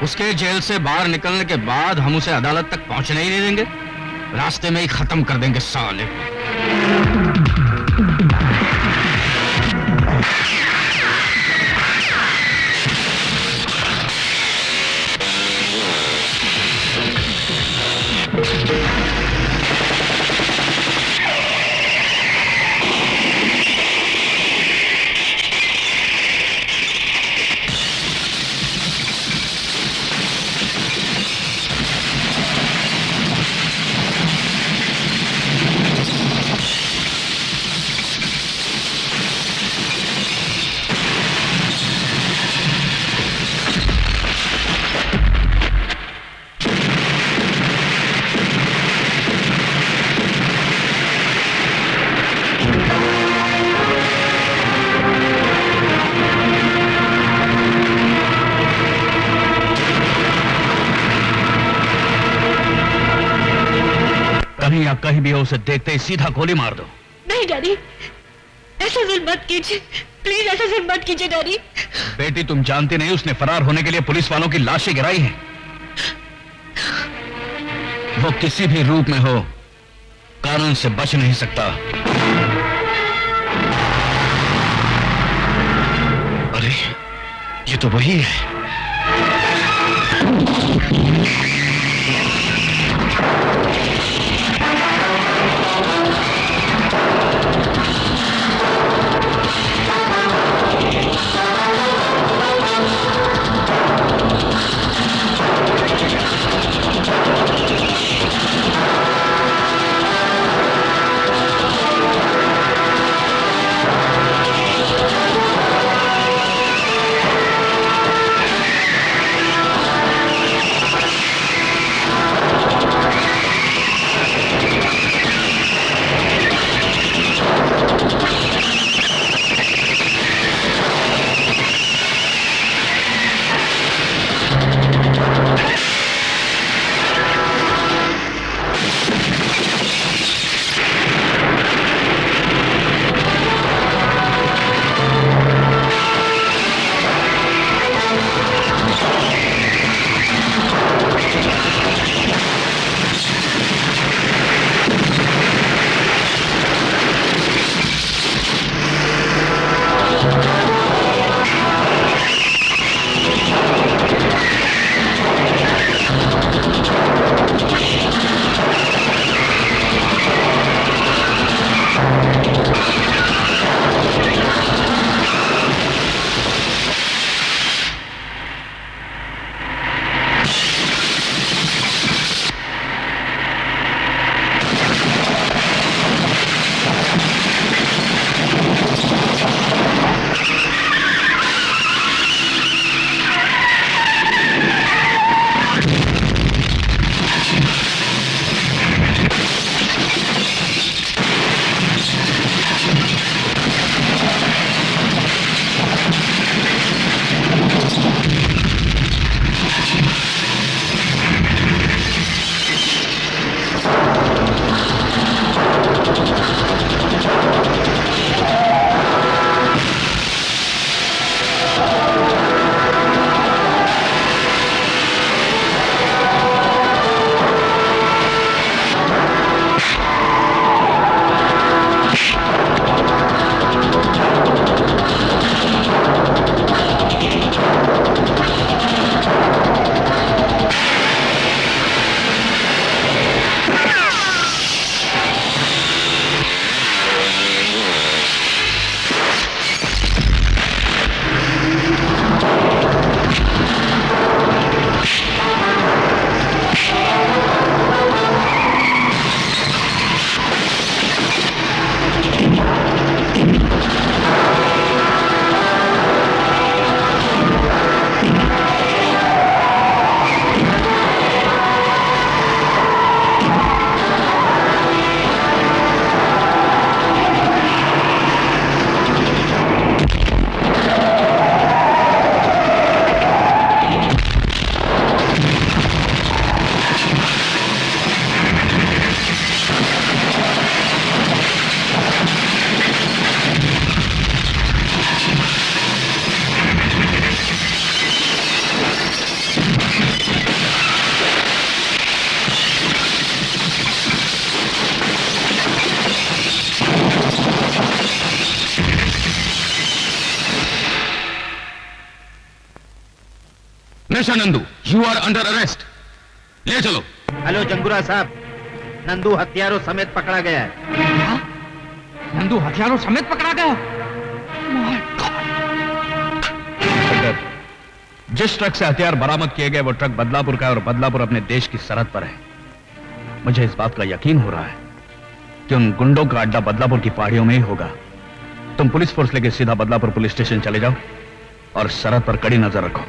उसके जेल से बाहर निकलने के बाद हम उसे अदालत तक पहुंचने ही नहीं देंगे, रास्ते में ही खत्म कर देंगे साले। कहीं या कहीं भी हो, उसे देखते ही सीधा गोली मार दो। नहीं डैडी, ऐसा जुल्म मत कीजिए, प्लीज ऐसा जुल्म मत कीजिए डैडी। बेटी, तुम जानती नहीं उसने फरार होने के लिए पुलिस वालों की लाशें गिराई हैं। वो किसी भी रूप में हो, कानून से बच नहीं सकता। ये तो वही है। नशा Nandu, you are under arrest. ले चलो। हेलो जंगुरा साहब, नंदू हथियारों समेत पकड़ा गया है। नंदू हथियारों समेत पकड़ा गया? जिस ट्रक से हथियार बरामद किए गए वो ट्रक बदलापुर का है और बदलापुर अपने देश की सरहद पर है। मुझे इस बात का यकीन हो रहा है कि उन गुंडों का अड्डा बदलापुर की पहाड़ियों में ही होगा। तुम पुलिस फोर्स लेके सीधा बदलापुर पुलिस स्टेशन चले जाओ और सरहद पर कड़ी नजर रखो।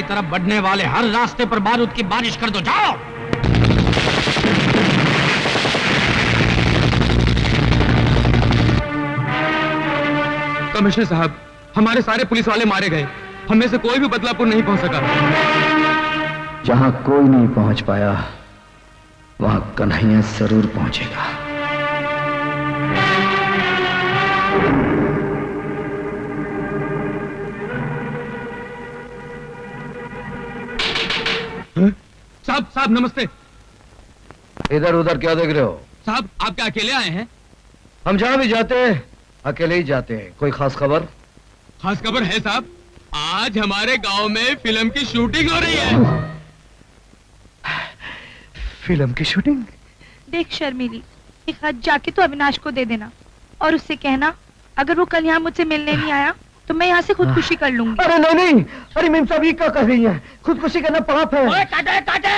तरफ बढ़ने वाले हर रास्ते पर बारूद की बारिश कर दो। जाओ। कमिश्नर साहब, हमारे सारे पुलिस वाले मारे गए। हम में से कोई भी बदलापुर नहीं पहुंच सका। जहां कोई नहीं पहुंच पाया वहां कन्हैया जरूर पहुंचेगा। साहब साहब नमस्ते। इधर उधर क्या देख रहे हो? साहब आप क्या अकेले आए हैं? हम जहां भी जाते हैं अकेले ही जाते हैं। कोई खास खबर? खास खबर है साहब, आज हमारे गांव में फिल्म की शूटिंग हो रही है। फिल्म की शूटिंग? देख शर्मिली, एक हाथ जाके तो अविनाश को दे देना और उससे कहना अगर वो कल यहाँ मुझसे मिलने नहीं आया तो मैं यहाँ से खुदकुशी कर लूंगी। अरे नहीं नहीं, अरे मेम साहब ये क्या कर रही है? खुदकुशी करना पाप है। ओए काटे काटे,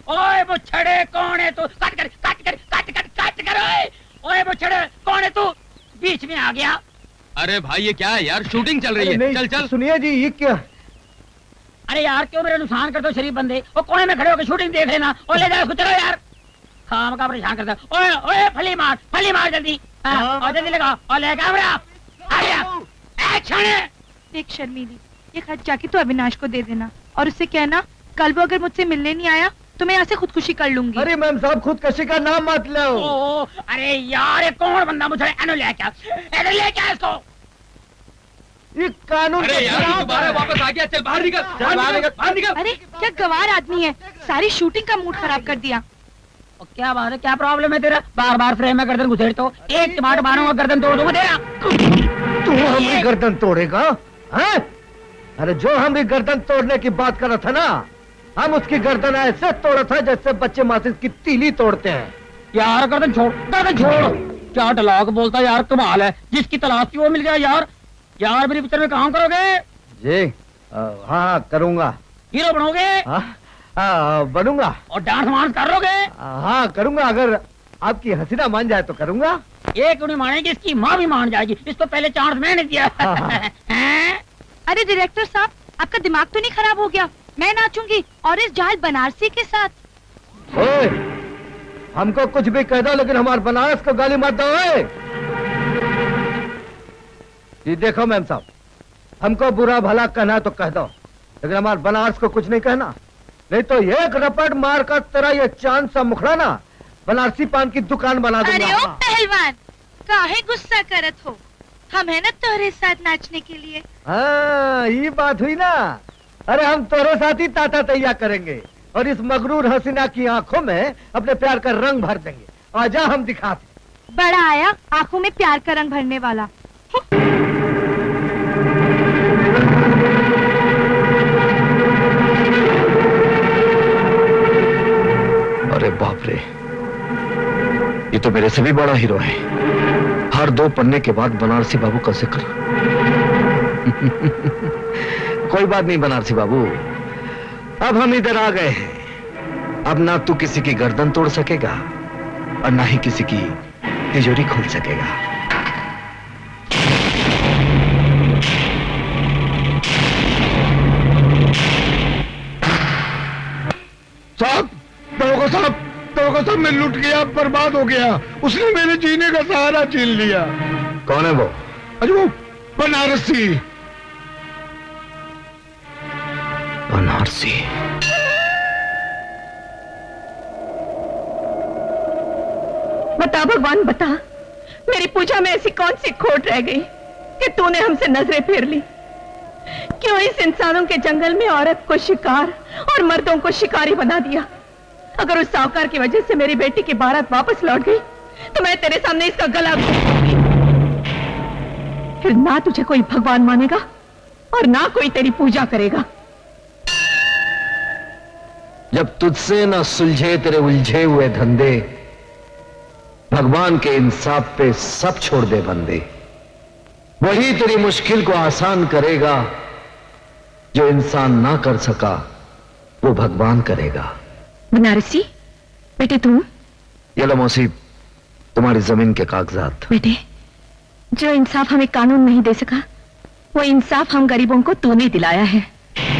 ओए वो छड़े कौन है तू? काट कर काट कर काट कर काट कर। ओए वो छड़े कौन है तू? बीच में आ गया। अरे भाई ये क्या है यार, शूटिंग चल रही है। चल चल। सुनिए जी, ये क्या? अरे यार क्यों मेरा नुकसान करते हो शरीफ बंदे? वो कोने में खड़े होकर शूटिंग देख लेना और ले जाओ चलो यार। खाम का परेशान करता है। ओए ओए फली मार जल्दी। और जल्दी लगा और ले कैमरा आ गया। एक्शन। देख शर्मिली, एक हाथ जाके तो अविनाश को दे देना और उससे कहना कल वो अगर मुझसे मिलने नहीं आया तो मैं यहाँ से खुदकुशी कर लूंगी। अरे मैम साहब खुदकुशी का नाम मत लो। अरे यार ये कौन बंदा मुझे ले क्या इसको? ये कानून। अरे यार दोबारा वापस आ गया। चल बाहर निकल, बाहर निकल। अरे क्या गवार आदमी है, सारी शूटिंग का मूड खराब कर दिया। क्या बात है, क्या प्रॉब्लम है तेरा? बार बार फ्रेम में गर्दन घुसेड़ तो एक टमाटर मारूंगा गर्दन तोड़ दूंगा तेरा। तू हमारी गर्दन तोड़ेगा? हैं? अरे जो हम भी गर्दन तोड़ने की बात कर रहा था ना, हम उसकी गर्दन ऐसे तोड़ा था जैसे बच्चे माचिस की तीली तोड़ते हैं। यार गर्दन छोड़, गर्दन छोड़। क्या डायलॉग बोलता यार, कमाल है। जिसकी तलाश थी वो मिल गया यार। यार मेरी पिक्चर में काम करोगे? जी हाँ करूंगा। हीरो बनोगे? बनूंगा। और डांस वांस करोगे? हाँ करूंगा, अगर आपकी हसीना मान जाए तो करूंगा। एक नहीं मानेगी, इसकी माँ भी मान जाएगी। इसको पहले चांस मैंने दिया। अरे डायरेक्टर साहब, आपका दिमाग तो नहीं खराब हो गया? मैं नाचूंगी और इस जाल बनारसी के साथ। ओए, हमको कुछ भी कह दो लेकिन हमारे बनारस को गाली मत दो। ये देखो मैम साहब, हमको बुरा भला कहना तो कह दो लेकिन हमारे बनारस को कुछ नहीं कहना, नहीं तो एक रपट मार कर तेरा ये चांद सा मुखड़ा ना बनारसी पान की दुकान बना दूंगा। अरे ओ पहलवान, काहे गुस्सा करत हो? हम है ना तोरे साथ नाचने के लिए। हाँ ये बात हुई ना। अरे हम तोरे साथ ही ताता तैया करेंगे और इस मगरूर हसीना की आंखों में अपने प्यार का रंग भर देंगे। आजा हम दिखाते। बड़ा आया आंखों में प्यार का रंग भरने वाला। अरे बाप रे, ये तो मेरे से भी बड़ा हीरो है। हर 2 पन्ने के बाद बनारसी बाबू का जिक्र। कोई बात नहीं बनारसी बाबू, अब हम इधर आ गए हैं। अब ना तू किसी की गर्दन तोड़ सकेगा और ना ही किसी की तिजोरी खोल सकेगा। साहब दरोगा साहब, मैं लुट गया, बर्बाद हो गया। उसने मेरे जीने का सहारा छीन लिया। कौन है वो? अरे वो बनारसी। बनारसी? बता भगवान बता, मेरी पूजा में ऐसी कौन सी खोट रह गई कि तूने हमसे नजरें फेर ली? क्यों इस इंसानों के जंगल में औरत को शिकार और मर्दों को शिकारी बना दिया? अगर उस साहूकार की वजह से मेरी बेटी की बारात वापस लौट गई तो मैं तेरे सामने इसका गला घोटूंगी। फिर ना तुझे कोई भगवान मानेगा और ना कोई तेरी पूजा करेगा। जब तुझसे ना सुलझे तेरे उलझे हुए धंधे, भगवान के इंसाफ पे सब छोड़ दे बंदे। वही तेरी मुश्किल को आसान करेगा, जो इंसान ना कर सका वो भगवान करेगा। बनारसी बेटे, तुम ये लो मौसी, तुम्हारी जमीन के कागजात। बेटे, जो इंसाफ हमें कानून नहीं दे सका वो इंसाफ हम गरीबों को तूने दिलाया है।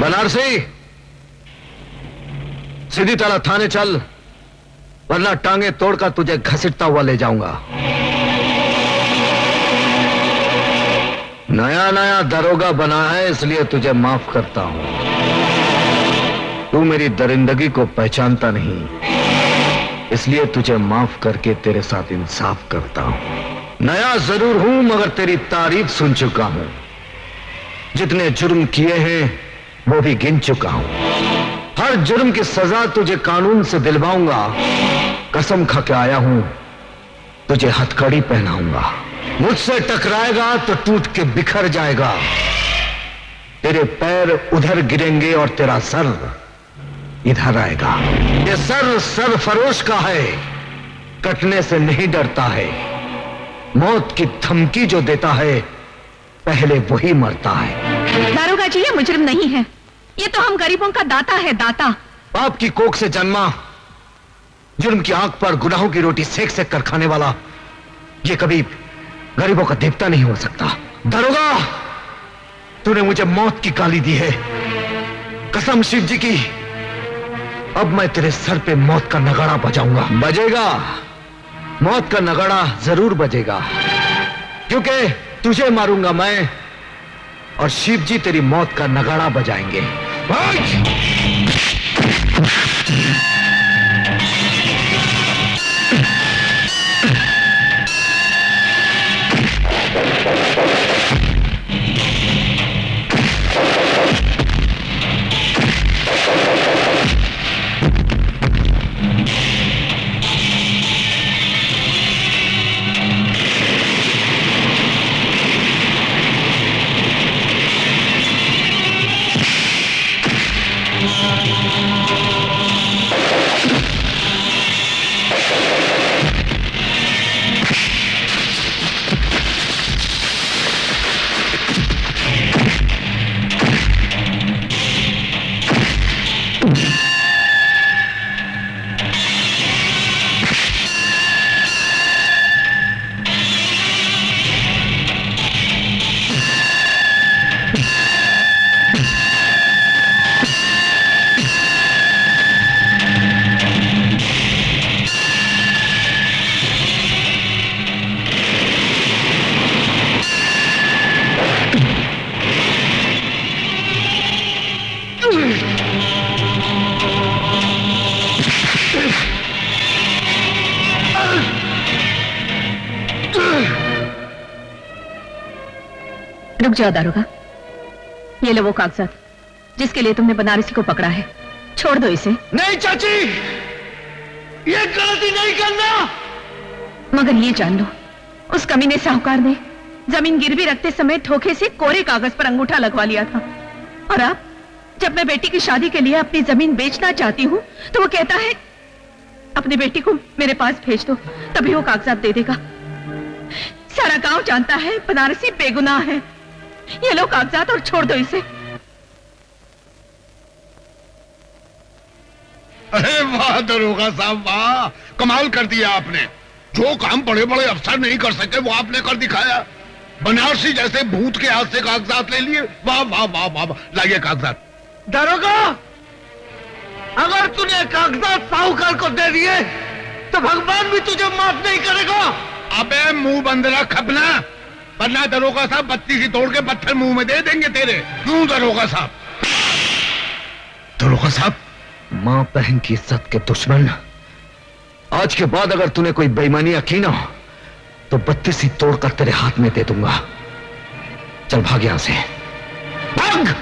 बनारसी, सीधी तरह थाने चल, वरना टांगे तोड़कर तुझे घसीटता हुआ ले जाऊंगा। नया नया दरोगा बना है इसलिए तुझे माफ करता हूं। तू मेरी दरिंदगी को पहचानता नहीं, इसलिए तुझे माफ करके तेरे साथ इंसाफ करता हूं। नया जरूर हूं मगर तेरी तारीफ सुन चुका हूं। जितने जुर्म किए हैं वो भी गिन चुका हूं। हर जुर्म की सजा तुझे कानून से दिलवाऊंगा। कसम खा के आया हूं, तुझे हथकड़ी पहनाऊंगा। मुझसे टकराएगा तो टूट के बिखर जाएगा। तेरे पैर उधर गिरेंगे और तेरा सर इधर आएगा। ये सर सरफरोश का है, कटने से नहीं डरता है। मौत की धमकी जो देता है पहले वही मरता है। दारोगा जी, ये मुजरिम नहीं है, ये तो हम गरीबों का दाता है, दाता। बाप की कोख से जन्मा, जुर्म की आंख पर गुनाहों की रोटी सेक सेक कर खाने वाला, ये कभी गरीबों का देवता नहीं हो सकता। दरोगा, तूने मुझे मौत की गाली दी है, कसम शिव जी की। अब मैं तेरे सर पे मौत का नगाड़ा बजाऊंगा। बजेगा, मौत का नगाड़ा जरूर बजेगा, क्योंकि तुझे मारूंगा मैं और शिव जी तेरी मौत का नगाड़ा बजाएंगे। रुक जाओ दारोगा, ये लो वो कागजात जिसके लिए तुमने बनारसी को पकड़ा है। छोड़ दो इसे। नहीं चाची, ये गलती नहीं करना। मगर ये जान लो, उस कमीने साहूकार ने जमीन गिरवी रखते समय धोखे से कोरे कागज पर अंगूठा लगवा लिया था। और अब जब मैं बेटी की शादी के लिए अपनी जमीन बेचना चाहती हूँ तो वो कहता है अपनी बेटी को मेरे पास भेज दो, तभी वो कागजात दे देगा। सारा गांव जानता है बनारसी बेगुनाह है। ये लो कागजात और छोड़ दो इसे। अरे वाह दरोगा साहब, वाह, कमाल कर दिया आपने। जो काम बड़े बड़े अफसर नहीं कर सके वो आपने कर दिखाया। बनारसी जैसे भूत के हाथ से कागजात ले लिए। वाह वाह वाह वाह, लाइए कागजात। दरोगा, अगर तूने कागजात साहूकार को दे दिए तो भगवान भी तुझे माफ नहीं करेगा। अबे मुंह बंद रख अपना, वरना दरोगा साहब बत्ती सी तोड़ के पत्थर मुंह में दे देंगे तेरे। क्यों दरोगा साहब? दरोगा साहब, मां बहन की इज्जत के दुश्मन, आज के बाद अगर तूने कोई बेईमानी की ना तो बत्ती सी तोड़कर तेरे हाथ में दे दूंगा। चल भाग यहां से, भाग।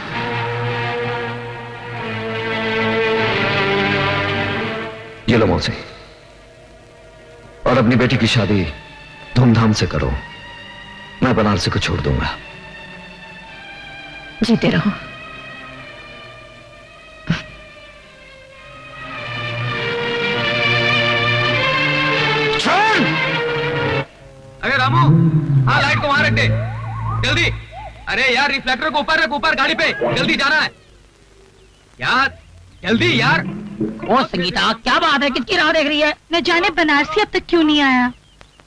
ये लो मौसी, और अपनी बेटी की शादी धूमधाम से करो। मैं बनारसी को छोड़ दूंगा। जीते रहो। अरे रामू, हाँ लाइट को वहां रख दे जल्दी। अरे यार रिफ्लेक्टर को ऊपर रख, ऊपर गाड़ी पे जल्दी जाना है यार, जल्दी यार। ओ संगीता, क्या बात है, किसकी राह देख रही है? न जाने बनारसी अब तक क्यों नहीं आया।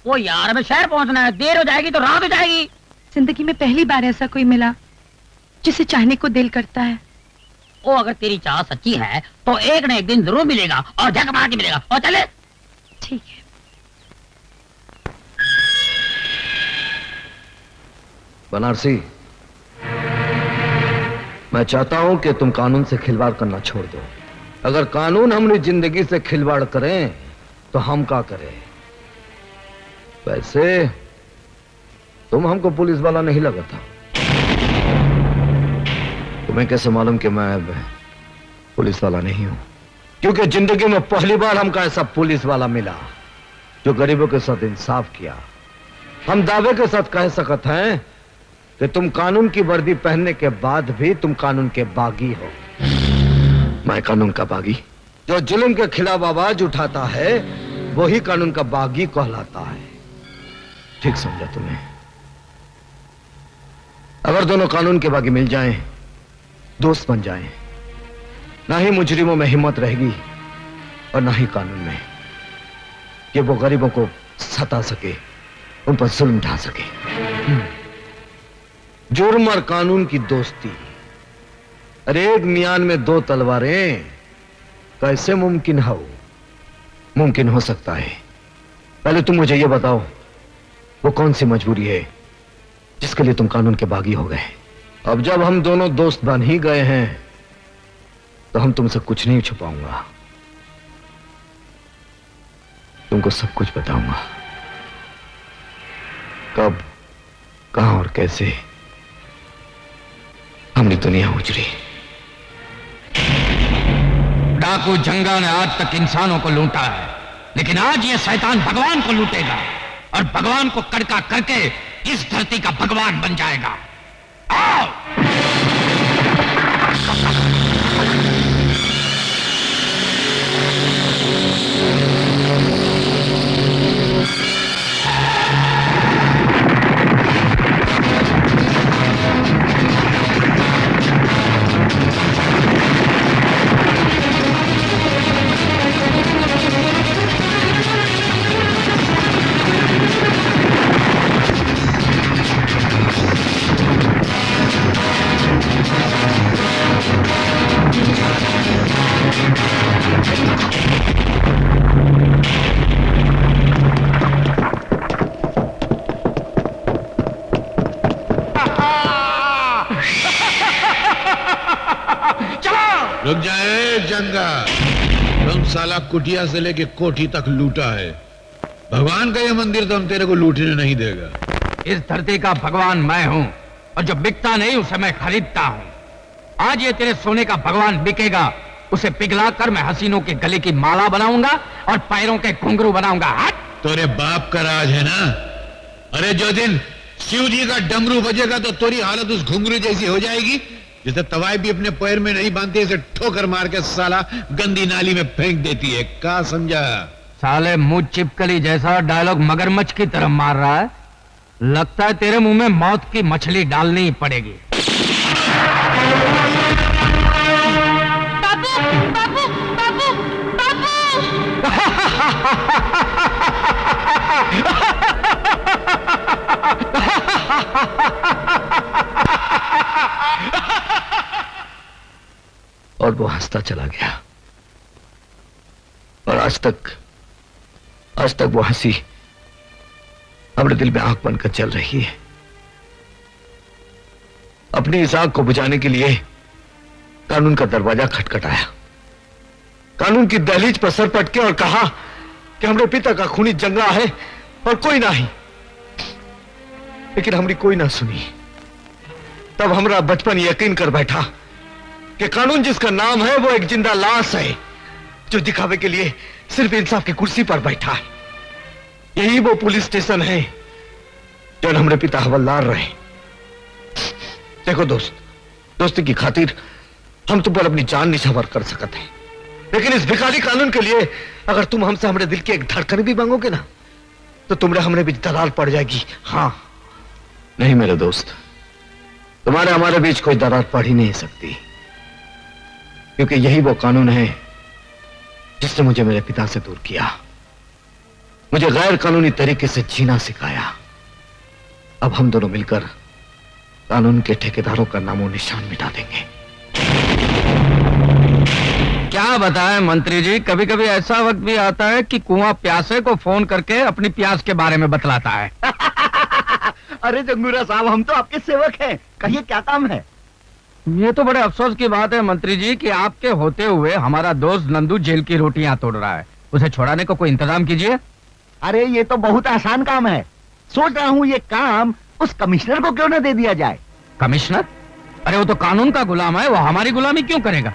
ओ यार, हमें शहर पहुंचना है, देर हो जाएगी तो रात हो जाएगी। जिंदगी में पहली बार ऐसा कोई मिला जिसे चाहने को दिल करता है। ओ अगर तेरी चाह सच्ची है तो एक न एक दिन जरूर मिलेगा, और झक मार के मिलेगा। और चले। ठीक है। बनारसी, मैं चाहता हूं कि तुम कानून से खिलवाड़ करना छोड़ दो। अगर कानून हमारी जिंदगी से खिलवाड़ करें तो हम क्या करें? वैसे तुम हमको पुलिस वाला नहीं लगा था। तुम्हें कैसे मालूम कि मैं पुलिस वाला नहीं हूं? क्योंकि जिंदगी में पहली बार हमको ऐसा पुलिस वाला मिला जो गरीबों के साथ इंसाफ किया। हम दावे के साथ कह सकते हैं कि तुम कानून की वर्दी पहनने के बाद भी तुम कानून के बागी हो। मैं कानून का बागी? जो जुल्म के खिलाफ आवाज उठाता है वही कानून का बागी कहलाता है। ठीक समझा तुम्हें? अगर दोनों कानून के बागी मिल जाएं, दोस्त बन जाएं, ना ही मुजरिमों में हिम्मत रहेगी और ना ही कानून में कि वो गरीबों को सता सके, उन पर जुल्म ढा सके। जुर्म और कानून की दोस्ती, अरे एक मियान में दो तलवारें कैसे मुमकिन हो? मुमकिन हो सकता है। पहले तुम मुझे यह बताओ, वो कौन सी मजबूरी है जिसके लिए तुम कानून के बागी हो गए? अब जब हम दोनों दोस्त बन ही गए हैं तो हम तुमसे कुछ नहीं छुपाऊंगा, तुमको सब कुछ बताऊंगा। कब, कहां और कैसे हमने दुनिया उजड़ी। डाकू जंगा ने आज तक इंसानों को लूटा है, लेकिन आज ये शैतान भगवान को लूटेगा और भगवान को कड़का करके इस धरती का भगवान बन जाएगा। आओ! रुक जाए जंगा, तुम साला कुटिया से लेके कोठी तक लूटा है। भगवान का यह मंदिर तो हम तेरे को लूटने नहीं देगा। इस धरती का भगवान मैं हूं और जो बिकता नहीं उसे मैं खरीदता हूं। आज ये तेरे सोने का भगवान बिकेगा, उसे पिघलाकर मैं हसीनों के गले की माला बनाऊंगा और पैरों के घुंघरू बनाऊंगा। तेरे बाप का राज है ना? अरे जो दिन शिव जी का डमरू बजेगा तो तेरी हालत उस घुंघरू जैसी हो जाएगी जिसे तवाई भी अपने पैर में नहीं बांधती, इसे ठोकर मार के साला गंदी नाली में फेंक देती है। क्या समझा? साले मुंह चिपकली जैसा डायलॉग मगरमच्छ की तरह मार रहा है। लगता है तेरे मुंह में मौत की मछली डालनी ही पड़ेगी। बाबू, बाबू, बाबू, और वो हंसता चला गया और आज तक वो हंसी हमारे दिल में आंख बनकर चल रही है। अपनी इस आंख को बुझाने के लिए कानून का दरवाजा खटखटाया, कानून की दहलीज पर सर पटके और कहा कि हमारे पिता का खूनी जंगा है और कोई नहीं। लेकिन हमारी कोई ना सुनी। तब हमारा बचपन यकीन कर बैठा कि कानून जिसका नाम है वो एक जिंदा लाश है जो दिखावे के लिए सिर्फ इंसाफ की कुर्सी पर बैठा है। यही वो पुलिस स्टेशन है जो हमारे पिता हवलदार रहे। देखो दोस्त, दोस्ती की खातिर हम तुम पर अपनी जान निछावर कर सकते हैं, लेकिन इस भिखारी कानून के लिए अगर तुम हमसे हमारे दिल की एक धड़कन भी मांगोगे ना तो तुमने हमरे बीच दरार पड़ जाएगी। हाँ नहीं मेरे दोस्त, तुम्हारे हमारे बीच कोई दरार पड़ ही नहीं सकती, क्योंकि यही वो कानून है जिसने मुझे मेरे पिता से दूर किया, मुझे गैर कानूनी तरीके से जीना सिखाया। अब हम दोनों मिलकर कानून के ठेकेदारों का नामो निशान मिटा देंगे। क्या बताएं मंत्री जी, कभी कभी ऐसा वक्त भी आता है कि कुआं प्यासे को फोन करके अपनी प्यास के बारे में बतलाता है। अरे जंगूरा साहब, हम तो आपके सेवक हैं, कहिए क्या काम है? ये तो बड़े अफसोस की बात है मंत्री जी कि आपके होते हुए हमारा दोस्त नंदू जेल की रोटियां तोड़ रहा है। उसे छुड़ाने को कोई इंतजाम कीजिए। अरे ये तो बहुत आसान काम है। सोच रहा हूँ ये काम उस कमिश्नर को क्यों न दे दिया जाए। कमिश्नर? अरे वो तो कानून का गुलाम है, वो हमारी गुलामी क्यों करेगा?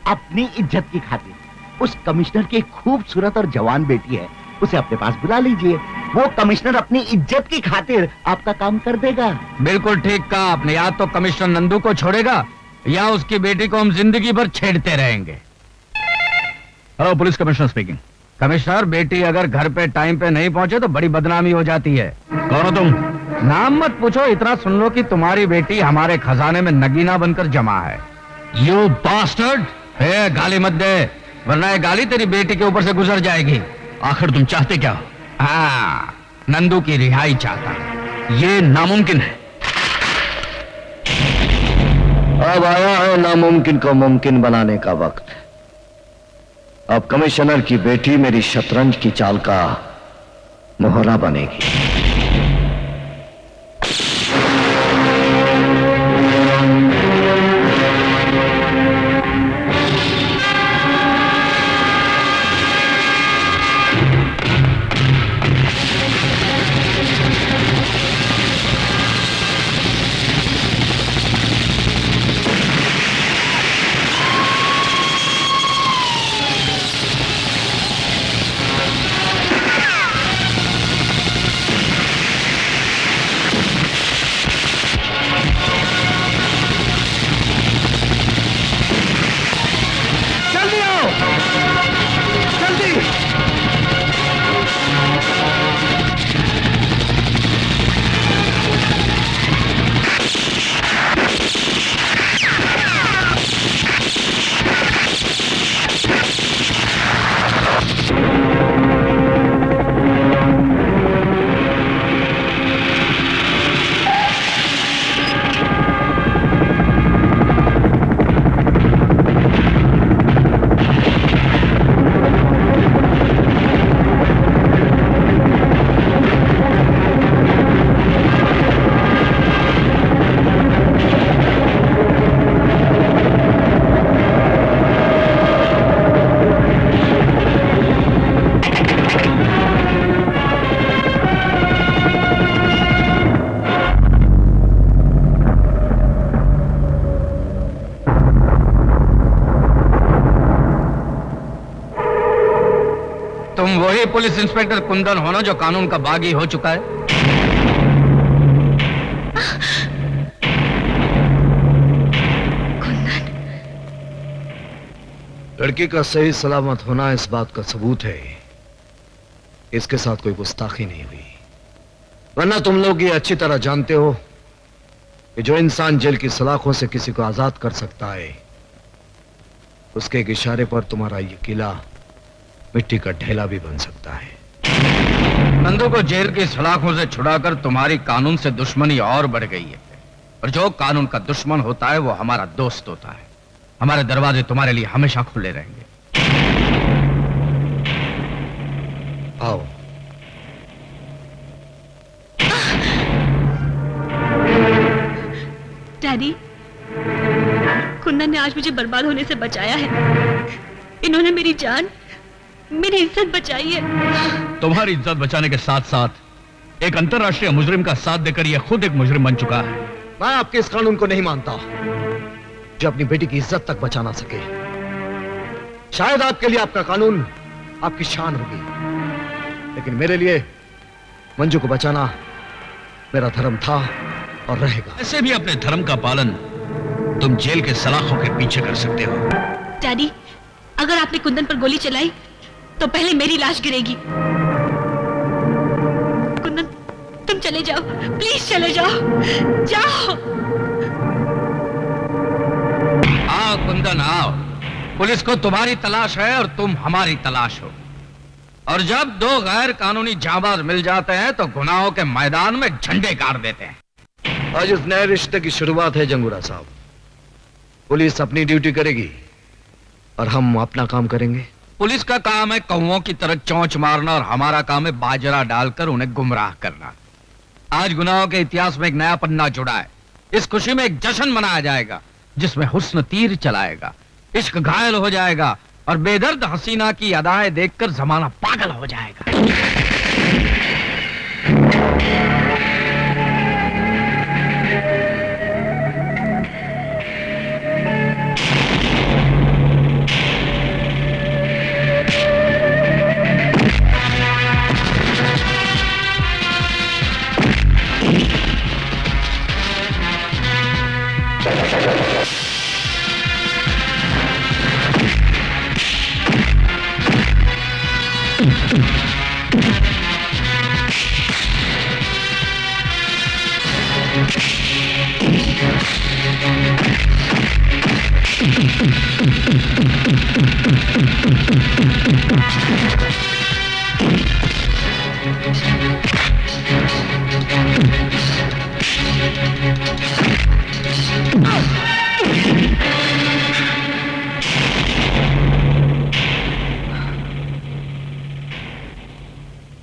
अपनी इज्जत की खातिर उस कमिश्नर की एक खूबसूरत और जवान बेटी है, उसे अपने पास बुला लीजिए। वो कमिश्नर अपनी इज्जत की खातिर आपका काम कर देगा। बिल्कुल ठीक कहा आपने। या तो कमिश्नर नंदू को छोड़ेगा या उसकी बेटी को हम जिंदगी भर छेड़ते रहेंगे। Hello, police commissioner speaking. Commissioner, बेटी अगर घर पे टाइम पे नहीं पहुंचे तो बड़ी बदनामी हो जाती है। कौन हो तुम? नाम मत पूछो, इतना सुन लो कि तुम्हारी बेटी हमारे खजाने में नगीना बनकर जमा है। You bastard! गाली मत दे, वरना ये गाली तेरी बेटी के ऊपर से गुजर जाएगी। आखिर तुम चाहते क्या हो? हाँ, नंदू की रिहाई चाहता। ये नामुमकिन है। अब आया है नामुमकिन को मुमकिन बनाने का वक्त। अब कमिश्नर की बेटी मेरी शतरंज की चाल का मोहरा बनेगी। तुम वही पुलिस इंस्पेक्टर कुंदन हो ना जो कानून का बागी हो चुका है? लड़की का सही सलामत होना इस बात का सबूत है इसके साथ कोई गुस्ताखी नहीं हुई। वरना तुम लोग ये अच्छी तरह जानते हो कि जो इंसान जेल की सलाखों से किसी को आजाद कर सकता है, उसके एक इशारे पर तुम्हारा ये किला मिट्टी का ढेला भी बन सकता है। नंदू को जेल की सलाखों से छुड़ाकर तुम्हारी कानून से दुश्मनी और बढ़ गई है। और जो कानून का दुश्मन होता है वो हमारा दोस्त होता है। हमारे दरवाजे तुम्हारे लिए हमेशा खुले रहेंगे। आओ। डैडी, कुंदन ने आज मुझे बर्बाद होने से बचाया है। इन्होंने मेरी जान, मेरी इज्जत बचाई है। तुम्हारी इज्जत बचाने के साथ साथ एक अंतर्राष्ट्रीय मुजरिम का साथ देकर यह खुद एक मुजरिम बन चुका है। मैं आपके इस कानून को नहीं मानता जो अपनी बेटी की इज्जत तक बचा ना सके। शायद आपके लिए आपका कानून आपकी शान होगी, लेकिन मेरे लिए मंजू को बचाना मेरा धर्म था और रहेगा। ऐसे भी अपने धर्म का पालन तुम जेल के सलाखों के पीछे कर सकते हो। डैडी, अगर आपने कुंदन पर गोली चलाई तो पहले मेरी लाश गिरेगी। कुंदन, तुम चले जाओ, प्लीज चले जाओ, जाओ। आओ कुंदन, आओ। पुलिस को तुम्हारी तलाश है और तुम हमारी तलाश हो। और जब दो गैर कानूनी जाबाज मिल जाते हैं तो गुनाहों के मैदान में झंडे गाड़ देते हैं। आज इस नए रिश्ते की शुरुआत है जंगूरा साहब। पुलिस अपनी ड्यूटी करेगी और हम अपना काम करेंगे। पुलिस का काम है कौओं की तरह चोंच मारना और हमारा काम है बाजरा डालकर उन्हें गुमराह करना। आज गुनाहों के इतिहास में एक नया पन्ना जुड़ा है। इस खुशी में एक जश्न मनाया जाएगा जिसमें हुस्न तीर चलाएगा, इश्क घायल हो जाएगा और बेदर्द हसीना की अदाएं देखकर जमाना पागल हो जाएगा।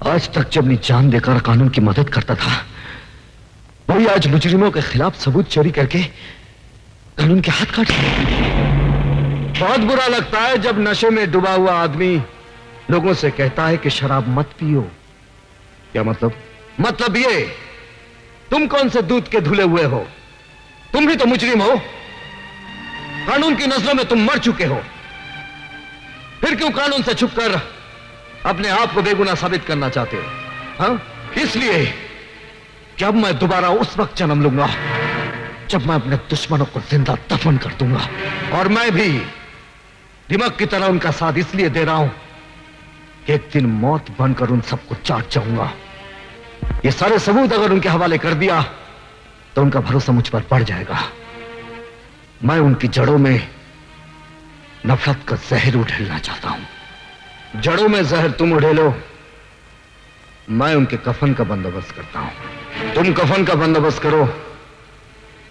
आज तक जब मैं जान देकर कानून की मदद करता था, वही आज मुजरिमों के खिलाफ सबूत चोरी करके कानून के हाथ काट। बहुत बुरा लगता है जब नशे में डूबा हुआ आदमी लोगों से कहता है कि शराब मत पियो। क्या मतलब? मतलब ये, तुम कौन से दूध के धुले हुए हो? तुम भी तो मुजरिम हो। कानून की नजरों में तुम मर चुके हो। फिर क्यों कानून से छुपकर अपने आप को बेगुनाह साबित करना चाहते हो? हाँ? इसलिए कि अब मैं दोबारा उस वक्त जन्म लूंगा जब मैं अपने दुश्मनों को जिंदा दफन कर दूंगा। और मैं भी दिमाग की तरह उनका साथ इसलिए दे रहा हूं कि एक दिन मौत बनकर उन सबको चाट जाऊंगा। ये सारे सबूत अगर उनके हवाले कर दिया तो उनका भरोसा मुझ पर बढ़ जाएगा। मैं उनकी जड़ों में नफरत का जहर उड़ेलना चाहता हूं। जड़ों में जहर तुम उड़ेलो, मैं उनके कफन का बंदोबस्त करता हूं। तुम कफन का बंदोबस्त करो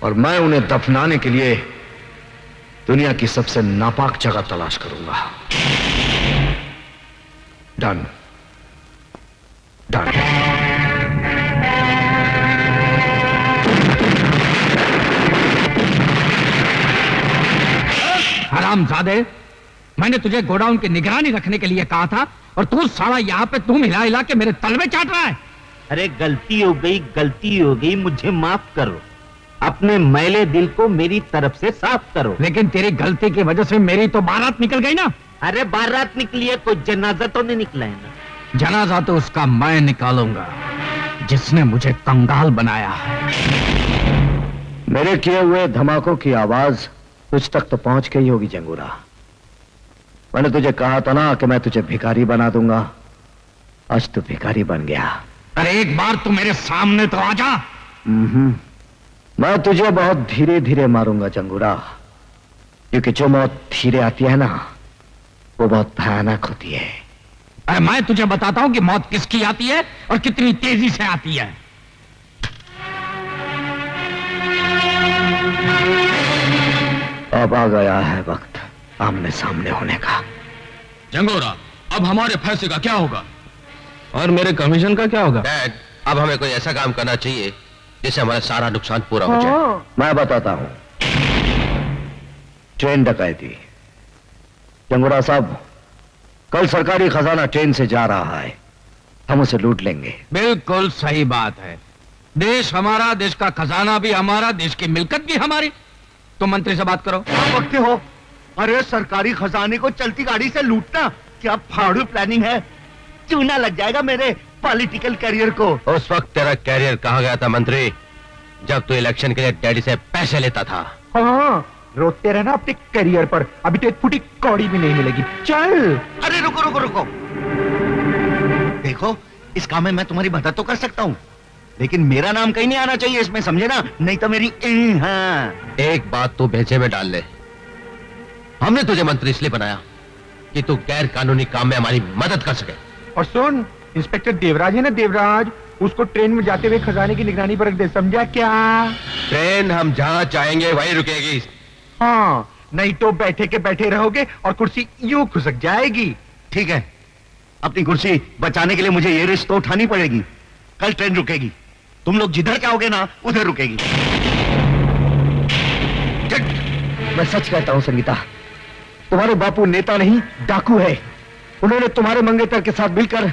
और मैं उन्हें दफनाने के लिए दुनिया की सबसे नापाक जगह तलाश करूंगा। Done done. हरामजादे, मैंने तुझे गोडाउन की निगरानी रखने के लिए कहा था और तू साला यहाँ पे तुम हिला हिला के मेरे तलवे चाट रहा है। अरे गलती हो गई, मुझे माफ करो। अपने मैले दिल को मेरी तरफ से साफ करो। लेकिन तेरी गलती की वजह से मेरी तो बारात निकल गई ना। अरे बारात निकली है, कोई जनाजा तो नहीं निकला है ना। जनाजा तो उसका मैं निकालूंगा जिसने मुझे कंगाल बनाया है। मेरे किए हुए धमाकों की आवाज तुझ तक तो पहुंच गई होगी जंगूरा। मैंने तुझे कहा था ना कि मैं तुझे भिखारी बना दूंगा। आज तू भिखारी बन गया। अरे एक बार तू मेरे सामने तो आ जा। मैं तुझे बहुत धीरे धीरे मारूंगा जंगूरा, क्योंकि जो मौत धीरे आती है ना वो बहुत भयानक होती है। अरे मैं तुझे बताता हूं कि मौत किसकी आती है और कितनी तेजी से आती है। अब आ गया है वक्त आमने सामने होने का। जंगोरा, अब हमारे फैसले का क्या होगा? और मेरे कमीशन का क्या होगा? डैड, अब हमें कोई ऐसा काम करना चाहिए जिससे हमारा सारा नुकसान पूरा हो जाए। मैं बताता हूं। ट्रेन डकैती। जंगूरा साहब, कल सरकारी खजाना ट्रेन से जा रहा है, हम उसे लूट लेंगे। बिल्कुल सही बात है। देश हमारा, देश का खजाना भी हमारा, देश की मिल्कत भी हमारी। तुम मंत्री से बात करो। वक्त हो। अरे सरकारी खजाने को चलती गाड़ी से लूटना क्या फाड़ू प्लानिंग है? चूना लग जाएगा मेरे पॉलिटिकल करियर को। उस वक्त तेरा कैरियर कहाँ गया था मंत्री, जब तू इलेक्शन के लिए डैडी से पैसे लेता था। हाँ, रोते रहना अपने करियर पर, अभी तो एक फुटी कौड़ी भी नहीं मिलेगी। चल। अरे रुको रुको रुको, देखो इस काम में मैं तुम्हारी मदद तो कर सकता हूँ, लेकिन मेरा नाम कहीं नहीं आना चाहिए इसमें, समझे ना? नहीं तो मेरी हाँ। एक बात तू भेजे में डाल ले, हमने तुझे मंत्री इसलिए बनाया कि तू गैर कानूनी काम में हमारी मदद कर सके। और सुन, इंस्पेक्टर देवराज है ना, देवराज, उसको ट्रेन में जाते हुए खजाने की निगरानी पर रख दे, समझा क्या? ट्रेन हम जहाँ चाहेंगे वहीं रुकेगी। हाँ, नहीं तो बैठे के बैठे रहोगे और कुर्सी यूं खुसक जाएगी। ठीक है, अपनी कुर्सी बचाने के लिए मुझे ये रिस्क तो उठानी पड़ेगी। कल ट्रेन रुकेगी, तुम लोग जिधर जाओगे ना उधर रुकेगी। मैं सच कहता हूं संगीता, तुम्हारे बापू नेता नहीं डाकू है। उन्होंने तुम्हारे मंगेतर के साथ मिलकर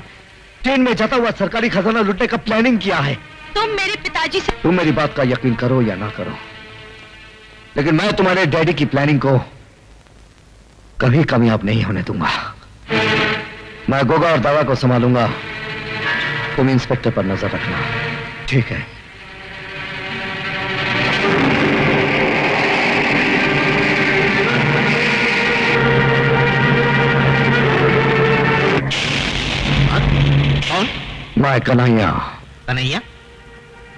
ट्रेन में जाता हुआ सरकारी खजाना लूटने का प्लानिंग किया है। तुम मेरे पिताजी से तुम मेरी बात का यकीन करो या ना करो, लेकिन मैं तुम्हारे डैडी की प्लानिंग को कभी कामयाब नहीं होने दूंगा। मैं गोगा और दादा को संभालूंगा, तुम इंस्पेक्टर पर नजर रखना, ठीक है? कौन? मैं कन्हैया। कन्हैया?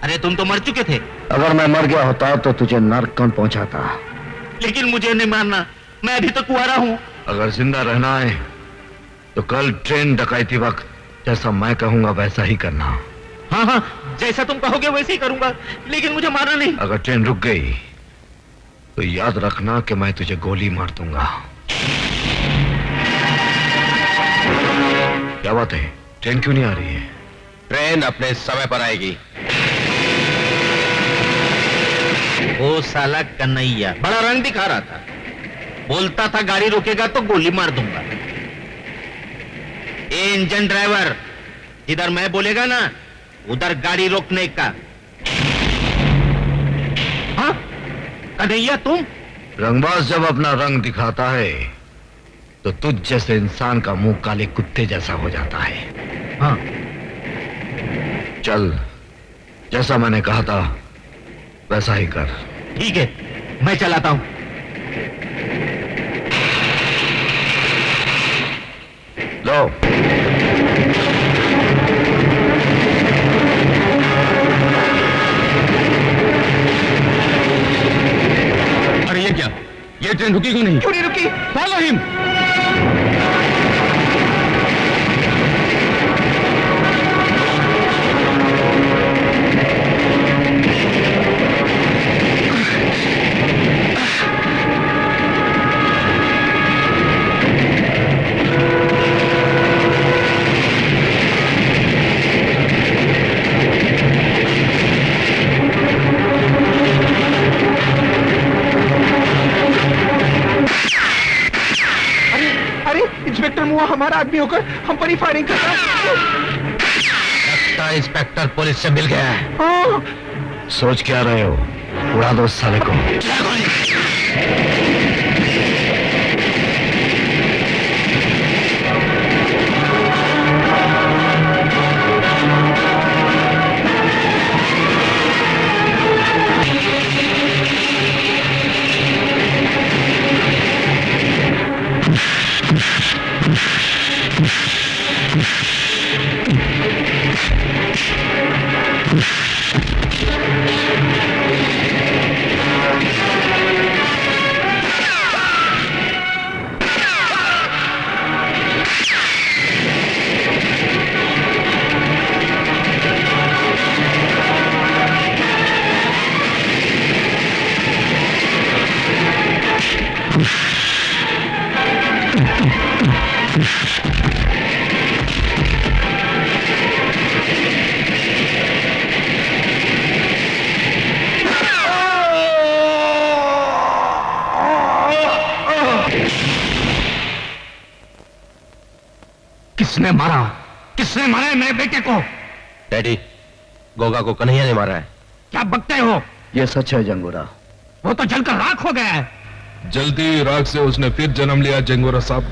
अरे तुम तो मर चुके थे। अगर मैं मर गया होता तो तुझे नर्क कौन पहुंचाता? लेकिन मुझे नहीं मारना, मैं अभी तो कुंवारा हूँ। अगर जिंदा रहना है तो कल ट्रेन डकैती वक्त जैसा मैं कहूंगा वैसा ही करना। हाँ हाँ, जैसा तुम कहोगे वैसे ही करूंगा, लेकिन मुझे मारना नहीं। अगर ट्रेन रुक गई तो याद रखना कि मैं तुझे गोली मार दूंगा। क्या बात है, ट्रेन क्यों नहीं आ रही है? ट्रेन अपने समय पर आएगी। वो साला कन्हैया बड़ा रंग दिखा रहा था, बोलता था गाड़ी रोकेगा तो गोली मार दूंगा। ए इंजन ड्राइवर, इधर मैं बोलेगा ना उधर गाड़ी रोकने का। हाँ कन्हैया तुम? रंगबाज जब अपना रंग दिखाता है तो तुझ जैसे इंसान का मुंह काले कुत्ते जैसा हो जाता है। हाँ चल, जैसा मैंने कहा था वैसा ही कर। ठीक है, मैं चलाता हूं। लो। अरे ये क्या, ये ट्रेन रुकी क्यों नहीं? क्यों नहीं रुकी? Follow him. इंस्पेक्टर मुआ हमारा आदमी होकर हम पर ही फायरिंग करता है। लगता है इंस्पेक्टर पुलिस से मिल गया है। हाँ। सोच क्या रहे हो? उड़ा दो उस साले को। किसने मारा? किसने मारा है मेरे बेटे को? डैडी, गोगा को कन्हैया ने मारा है। क्या बकते हो? ये सच है जंगोरा। वो तो जलकर राख हो गया है। जलती राख से उसने फिर जन्म लिया जंगोरा साहब।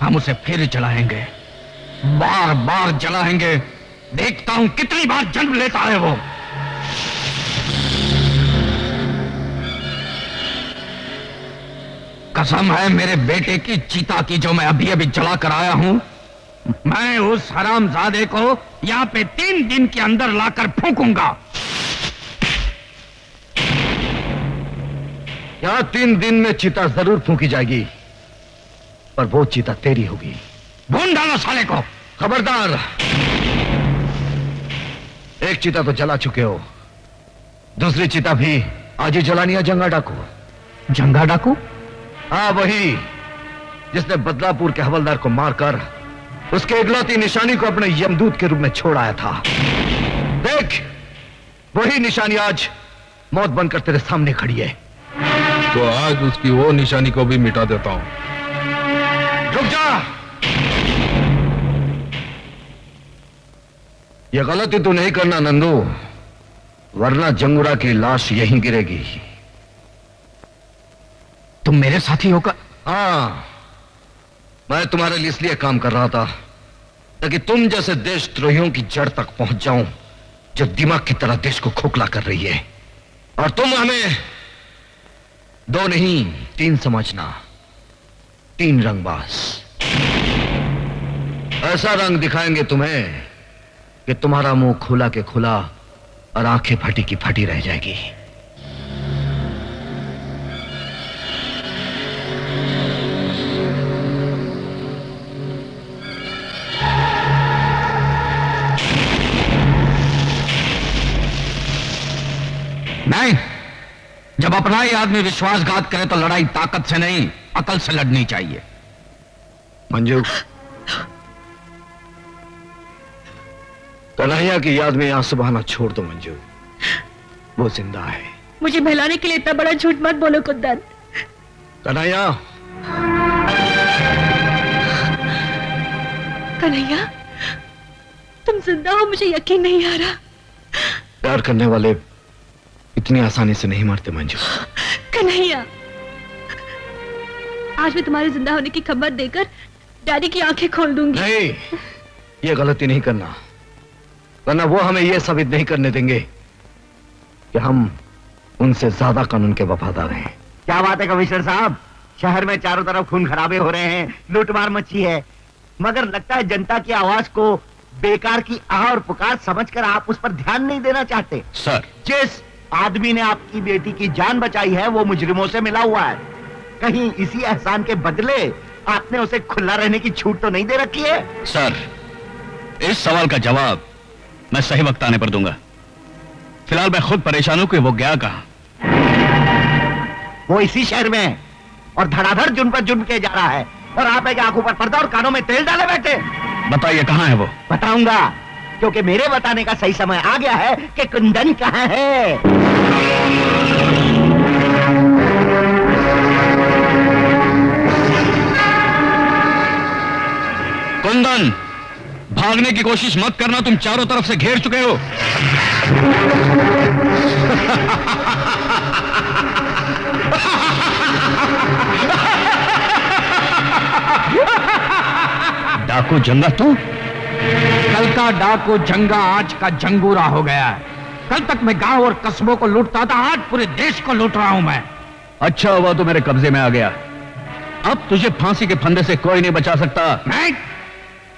हम उसे फिर जलाएंगे, बार बार जलाएंगे। देखता हूं कितनी बार जन्म लेता है वो। कसम है मेरे बेटे की चीता की जो मैं अभी अभी जला कर आया हूं। मैं उस हरामजादे को यहां पे 3 दिन के अंदर लाकर फूंकूंगा। यहां 3 दिन में चिता जरूर फूंकी जाएगी, पर वो चिता तेरी होगी। भून डालो साले को। खबरदार, एक चिता तो जला चुके हो, दूसरी चिता भी आज ही जलानी है। जंगा डाकू। जंगा डाकू? हाँ, वही जिसने बदलापुर के हवलदार को मारकर उसके इकलौती निशानी को अपने यमदूत के रूप में छोड़ आया था। देख, वही निशानी आज मौत बनकर तेरे सामने खड़ी है। तो आज उसकी वो निशानी को भी मिटा देता हूं। रुक जा। ये गलती तू नहीं करना नंदू, वरना जंगुरा की लाश यहीं गिरेगी। तुम मेरे साथी होकर? हाँ, मैं तुम्हारे लिए इसलिए काम कर रहा था ताकि तुम जैसे देशद्रोहियों की जड़ तक पहुंच जाऊं, जो दिमाग की तरह देश को खोखला कर रही है। और तुम हमें 2 नहीं 3 समझना, 3 रंगबाज। ऐसा रंग दिखाएंगे तुम्हें कि तुम्हारा मुंह खुला के खुला और आंखें फटी की फटी रह जाएगी। नहीं, जब अपना ही आदमी विश्वासघात करे तो लड़ाई ताकत से नहीं, अकल से लड़नी चाहिए। मंजू, कन्हैया की याद में आंसू बहाना छोड़ दो मंजू, वो जिंदा है। मुझे बहलाने के लिए इतना बड़ा झूठ मत बोलो कुंदन। कन्हैया, कन्हैया, तुम जिंदा हो, मुझे यकीन नहीं आ रहा। प्यार करने वाले इतनी आसानी से नहीं मरते मंजू। कन्हैया, आज मैं तुम्हारे जिंदा होने की खबर देकर डैडी की आंखें खोल दूंगी। नहीं, ये गलती नहीं करना, वरना वो हमें ये साबित नहीं करने देंगे कि हम उनसे ज्यादा कानून के वफादार हैं। क्या बात है कमिश्नर साहब, शहर में चारों तरफ खून खराबे हो रहे हैं, लूटमार मची है, मगर लगता है जनता की आवाज को बेकार की आह और पुकार समझकर आप उस पर ध्यान नहीं देना चाहते। सर, जिस आदमी ने आपकी बेटी की जान बचाई है वो मुजरिमों से मिला हुआ है। कहीं इसी एहसान के बदले आपने उसे खुला रहने की छूट तो नहीं दे रखी है? सर, इस सवाल का जवाब मैं सही वक्त आने पर दूंगा। फिलहाल मैं खुद परेशान हूं कि वो गया कहां। वो इसी शहर में है और धड़ाधड़ जुर्म पर जुर्म किया जा रहा है, और आप एक आंखों पर पर्दा और कानों में तेल डाले बैठे। बताइए कहां है वो? बताऊंगा, क्योंकि मेरे बताने का सही समय आ गया है कि कुंदन कहां है। कुंदन, भागने की कोशिश मत करना, तुम चारों तरफ से घेर चुके हो। डाकू जंगा तू? कल का डाकू जंगा आज का जंगूरा हो गया है। कल तक मैं गांव और कस्बों को लूटता था, आज पूरे देश को लूट रहा हूं मैं। अच्छा हुआ तो मेरे कब्जे में आ गया। अब तुझे फांसी के फंदे से कोई नहीं बचा सकता। नहीं,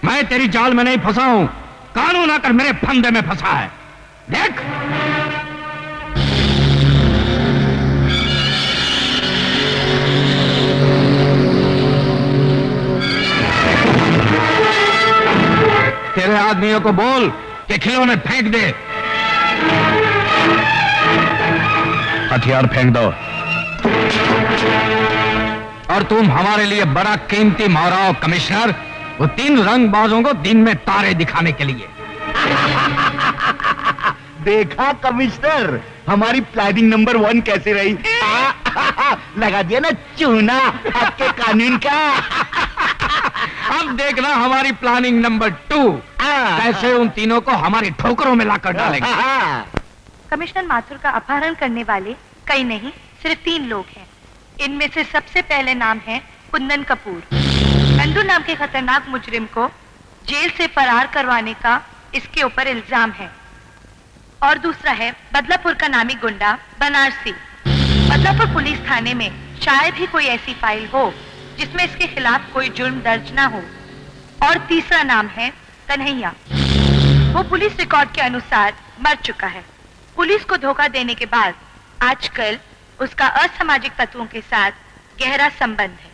मैं तेरी जाल में नहीं फंसा हूं, कानून आकर मेरे फंदे में फंसा है। देख, तेरे आदमियों को बोल कि खिलौने फेंक दे। हथियार फेंक दो। और तुम हमारे लिए बड़ा कीमती माराओ कमिश्नर, वो 3 रंगबाजों को दिन में तारे दिखाने के लिए। देखा कमिश्नर, हमारी प्लानिंग नंबर 1 कैसे रही? लगा दिया ना चूना आपके कानून का। अब देखना हमारी प्लानिंग नंबर 2 कैसे उन तीनों को हमारी ठोकरों में लाकर डालेंगे। कमिश्नर माथुर का अपहरण करने वाले कई नहीं, सिर्फ 3 लोग हैं। इनमें से सबसे पहले नाम है कुंदन कपूर। नंदू नाम के खतरनाक मुजरिम को जेल से फरार करवाने का इसके ऊपर इल्जाम है। और दूसरा है बदलापुर का नामी गुंडा बनारसी। बदलापुर पुलिस थाने में शायद ही कोई ऐसी फाइल हो जिसमें इसके खिलाफ कोई जुर्म दर्ज ना हो। और तीसरा नाम है कन्हैया। वो पुलिस रिकॉर्ड के अनुसार मर चुका है। पुलिस को धोखा देने के बाद आजकल उसका असामाजिक तत्वों के साथ गहरा संबंध है।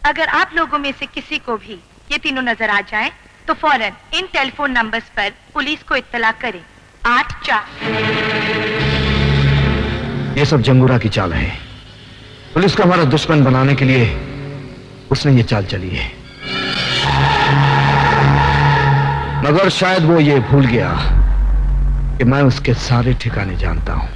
अगर आप लोगों में से किसी को भी ये तीनों नजर आ जाएं, तो फौरन इन टेलीफोन नंबर्स पर पुलिस को इत्तला करें। 84। ये सब जंगूरा की चाल है। पुलिस को हमारा दुश्मन बनाने के लिए उसने ये चाल चली है। मगर शायद वो ये भूल गया कि मैं उसके सारे ठिकाने जानता हूं।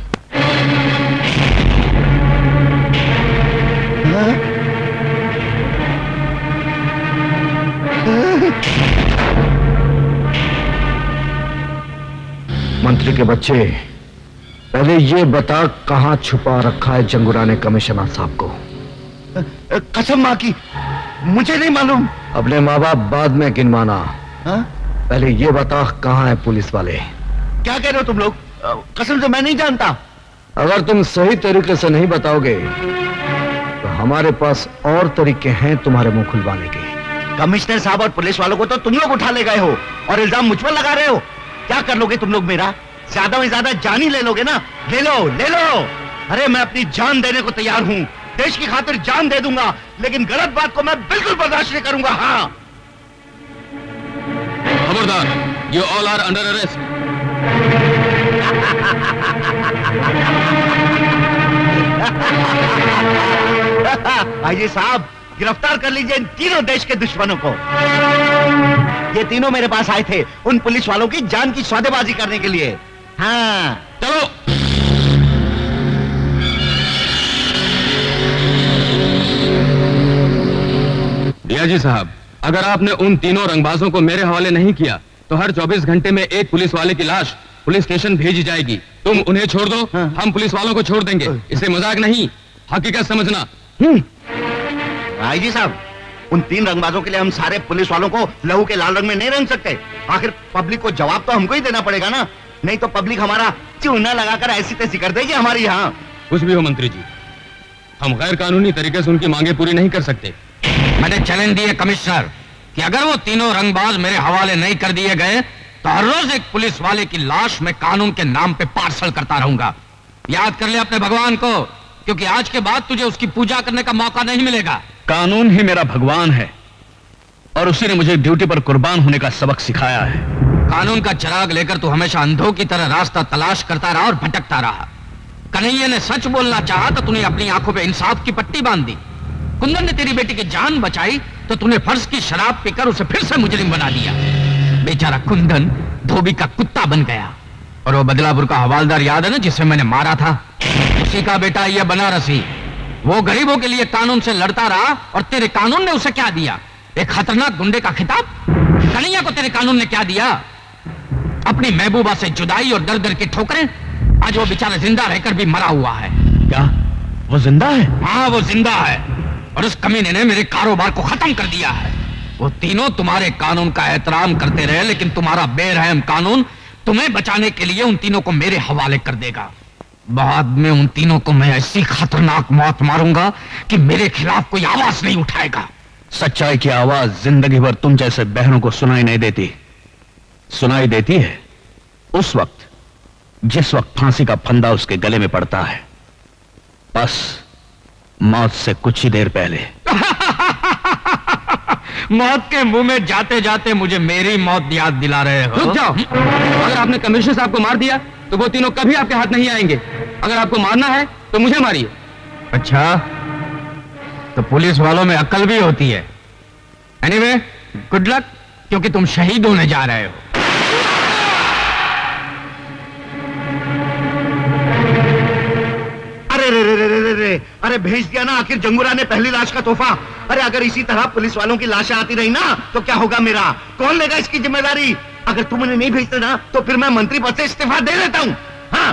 मंत्री के बच्चे, पहले ये बता कहां छुपा रखा है जंगुरा ने कमिश्नर साहब को? कसम मां की, मुझे नहीं मालूम। अपने माँ बाप बाद में गिनवाना। पहले ये बता कहां है पुलिस वाले? क्या कह रहे हो तुम लोग? कसम से मैं नहीं जानता। अगर तुम सही तरीके से नहीं बताओगे तो हमारे पास और तरीके हैं तुम्हारे मुंह खुलवाने के। कमिश्नर साहब और पुलिस वालों को तो तुम लोग उठा ले गए हो और इल्जाम मुझ पर लगा रहे हो। क्या कर लोगे तुम लोग मेरा? ज्यादा में ज्यादा जान ही ले लोगे ना? ले लो, ले लो। अरे मैं अपनी जान देने को तैयार हूं, देश की खातिर जान दे दूंगा, लेकिन गलत बात को मैं बिल्कुल बर्दाश्त नहीं करूंगा। हाँ, खबरदार, you all are under arrest. IG साहब, गिरफ्तार कर लीजिए इन तीनों देश के दुश्मनों को। ये तीनों मेरे पास आए थे उन पुलिस वालों की जान की सौदेबाजी करने के लिए। हाँ, चलो। डीआईजी साहब, अगर आपने उन तीनों रंगबाजों को मेरे हवाले नहीं किया तो हर 24 घंटे में एक पुलिस वाले की लाश पुलिस स्टेशन भेजी जाएगी। तुम उन्हें छोड़ दो, हम पुलिस वालों को छोड़ देंगे। इसे मजाक नहीं, हकीकत समझना। आईजी साहब, उन तीन रंगबाजों के लिए हम सारे पुलिस वालों को लहू के लाल रंग में नहीं रंग सकते। आखिर पब्लिक को जवाब तो हमको ही देना पड़ेगा ना, नहीं तो पब्लिक हमारा चूना लगाकर ऐसी तैसी कर देगी हमारी। यहाँ कुछ भी हो मंत्री जी, हम गैर कानूनी तरीके से उनकी मांगे पूरी नहीं कर सकते। मैंने चैलेंज दिए कमिश्नर कि अगर वो तीनों रंगबाज मेरे हवाले नहीं कर दिए गए तो हर रोज एक पुलिस वाले की लाश मैं कानून के नाम पे पार्सल करता रहूंगा। याद कर ले अपने भगवान को, क्योंकि आज के बाद तुझे उसकी पूजा करने का मौका नहीं मिलेगा। कानून ही मेरा भगवान है और उसी ने मुझे ड्यूटी पर कुर्बान होने का सबक सिखाया है। कानून का चिराग लेकर तू हमेशा अंधों की तरह रास्ता तलाश करता रहा और भटकता रहा। कन्हैया ने सच बोलना चाहा तो तूने अपनी आंखों पे इंसाफ की पट्टी बांध दी। कुंदन ने तेरी बेटी की जान बचाई तो तूने फर्ज की शराब पीकर उसे फिर से मुजरिम बना दिया। बेचारा कुंदन धोबी का कुत्ता बन गया। और वो बदलापुर का हवालदार याद है ना, जिसे मैंने मारा था? उसी का बेटा ये बनारसी। वो गरीबों के लिए कानून से लड़ता रहा और तेरे कानून ने उसे क्या दिया? एक खतरनाक गुंडे का खिताब। कन्हैया को तेरे कानून ने क्या दिया? अपनी महबूबा से जुदाई और दर दर की ठोकरें। आज वो बेचारा जिंदा रहकर भी मरा हुआ है। क्या वो जिंदा है? हाँ, वो जिंदा है और उस कमीने ने मेरे कारोबार को खत्म कर दिया है। वो तीनों तुम्हारे कानून का एहतराम करते रहे, लेकिन तुम्हारा बेरहम कानून तुम्हें बचाने के लिए उन तीनों को मेरे हवाले कर देगा। बाद में उन तीनों को मैं ऐसी खतरनाक मौत मारूंगा कि मेरे खिलाफ कोई आवाज नहीं उठाएगा। सच्चाई की आवाज जिंदगी भर तुम जैसे बहनों को सुनाई नहीं देती। सुनाई देती है उस वक्त जिस वक्त फांसी का फंदा उसके गले में पड़ता है, बस मौत से कुछ ही देर पहले। मौत के मुंह में जाते जाते मुझे मेरी मौत याद दिला रहे हो। रुक जाओ। अगर आपने कमिश्नर साहब को मार दिया तो वो तीनों कभी आपके हाथ नहीं आएंगे। अगर आपको मारना है तो मुझे मारिए। अच्छा, तो पुलिस वालों में अक्ल भी होती है। एनीवे, गुड लक, क्योंकि तुम शहीद होने जा रहे हो। अरे भेज दिया ना आखिर जंगूरा ने पहली लाश का तोहफा। अरे अगर इसी तरह पुलिस वालों की लाशें आती रही ना तो क्या होगा मेरा? कौन लेगा इसकी जिम्मेदारी? अगर तुम उन्हें नहीं भेजते ना तो फिर मैं मंत्री पद से इस्तीफा दे देता हूं। हाँ,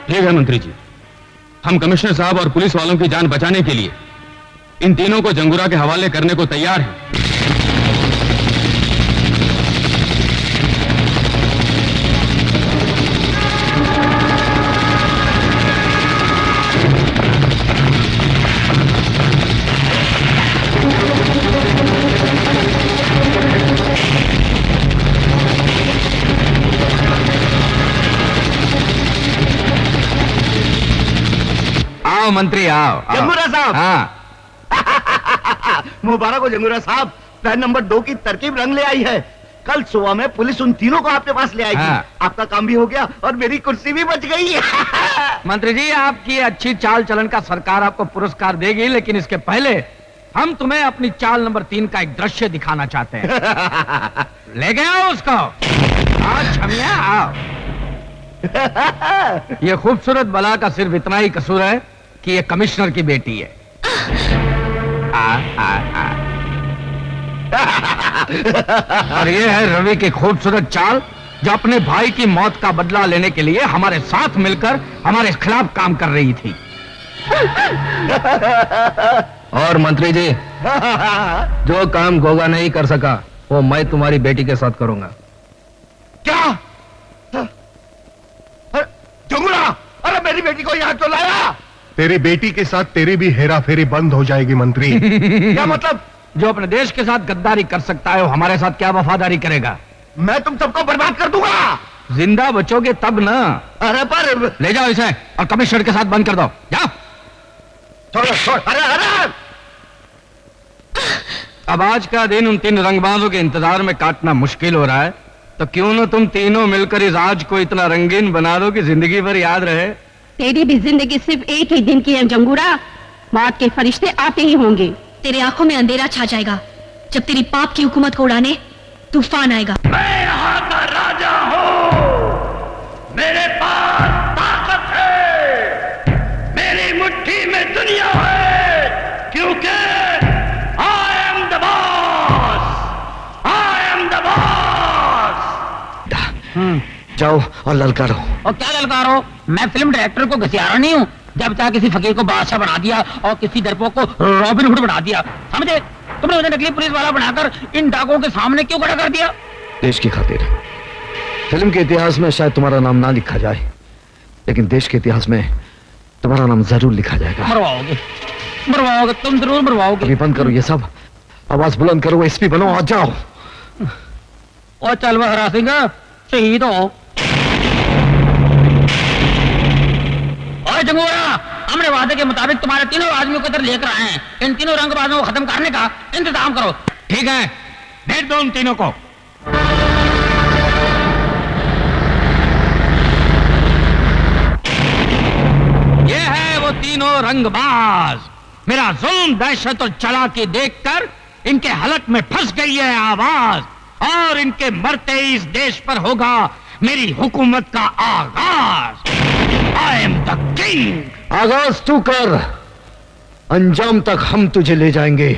ठीक है मंत्री जी, हम कमिश्नर साहब और पुलिस वालों की जान बचाने के लिए इन तीनों को जंगूरा के हवाले करने को तैयार हैं। आओ मंत्री, आओ। जंगूरा साहब। हाँ। मुबारक हो जंगूरा साहब, प्लान नंबर 2 की तरकीब रंग ले आई है। कल सुबह में पुलिस उन तीनों को आपके पास ले आएगी। हाँ। आपका काम भी हो गया और मेरी कुर्सी भी बच गई। मंत्री जी, आपकी अच्छी चाल चलन का सरकार आपको पुरस्कार देगी, लेकिन इसके पहले हम तुम्हें अपनी चाल नंबर 3 का एक दृश्य दिखाना चाहते हैं। ले गया उसको। आज रमिया आओ। ये खूबसूरत बला का सिर्फ इतना ही कसूर है कि ये कमिश्नर की बेटी है। और ये है रवि की खूबसूरत चाल, जो अपने भाई की मौत का बदला लेने के लिए हमारे साथ मिलकर हमारे खिलाफ काम कर रही थी। और मंत्री जी, जो काम गोगा नहीं कर सका वो मैं तुम्हारी बेटी के साथ करूंगा। क्या? जमुना, अरे मेरी बेटी को यहाँ क्यों लाया? तेरी बेटी के साथ तेरी भी हेरा फेरी बंद हो जाएगी मंत्री। क्या मतलब? जो अपने देश के साथ गद्दारी कर सकता है वो हमारे साथ क्या वफादारी करेगा? मैं तुम सबको बर्बाद कर दूंगा। जिंदा बचोगे तब ना। अरे पर ले जाओ इसे और कमिश्नर के साथ बंद कर दो। जाओ। छोड़। अरे अब आज का दिन उन 3 रंगबाजों के इंतजार में काटना मुश्किल हो रहा है, तो क्यों ना तुम तीनों मिलकर इस आज को इतना रंगीन बना दो कि जिंदगी भर याद रहे। तेरी भी जिंदगी सिर्फ एक ही दिन की है जंगूरा। मौत के फरिश्ते आते ही होंगे। तेरी आंखों में अंधेरा छा जाएगा जब तेरी पाप की हुकूमत को उड़ाने तूफान आएगा। मैं यहाँ का राजा हूँ, मेरे पास ताकत है, मेरी मुट्ठी में दुनिया है, क्योंकि I am the boss, I am the boss। जाओ और ललकारो। और क्या ललकारो? मैं फिल्म डायरेक्टर को घसियारा नहीं हूँ। जब चाहे किसी फकीर को बादशाह बना दिया और किसी दरपो को रॉबिन हुड बना दिया, समझे? तुमने उन्हें नकली पुलिस वाला बनाकर इन डाकुओं के सामने क्यों खड़ा कर दिया? देश की खातिर। फिल्म के इतिहास में शायद तुम्हारा नाम ना लिखा जाए, लेकिन देश के इतिहास में तुम्हारा नाम जरूर लिखा जाएगा। मरवाओगे, तुम जरूर मरवाओगे। अभी बंद करो ये सब, आवाज बुलंद करो, एसपी बनो और जाओ। और चल वह हरा सिंह, शहीद हो। और जंगूरा, हमने वादे के मुताबिक तुम्हारे तीनों आदमियों को इधर लेकर आए हैं। इन तीनों रंगबाजों को खत्म करने का इंतजाम करो। ठीक है, भेज दो उन तीनों को। ये है वो तीनों रंगबाज। मेरा जुल्म, दहशत और चालाकी देखकर इनके हलक में फंस गई है आवाज, और इनके मरते ही इस देश पर होगा मेरी हुकूमत का आगाज। I am the king. आगाज तू कर, अंजाम तक हम तुझे ले जाएंगे।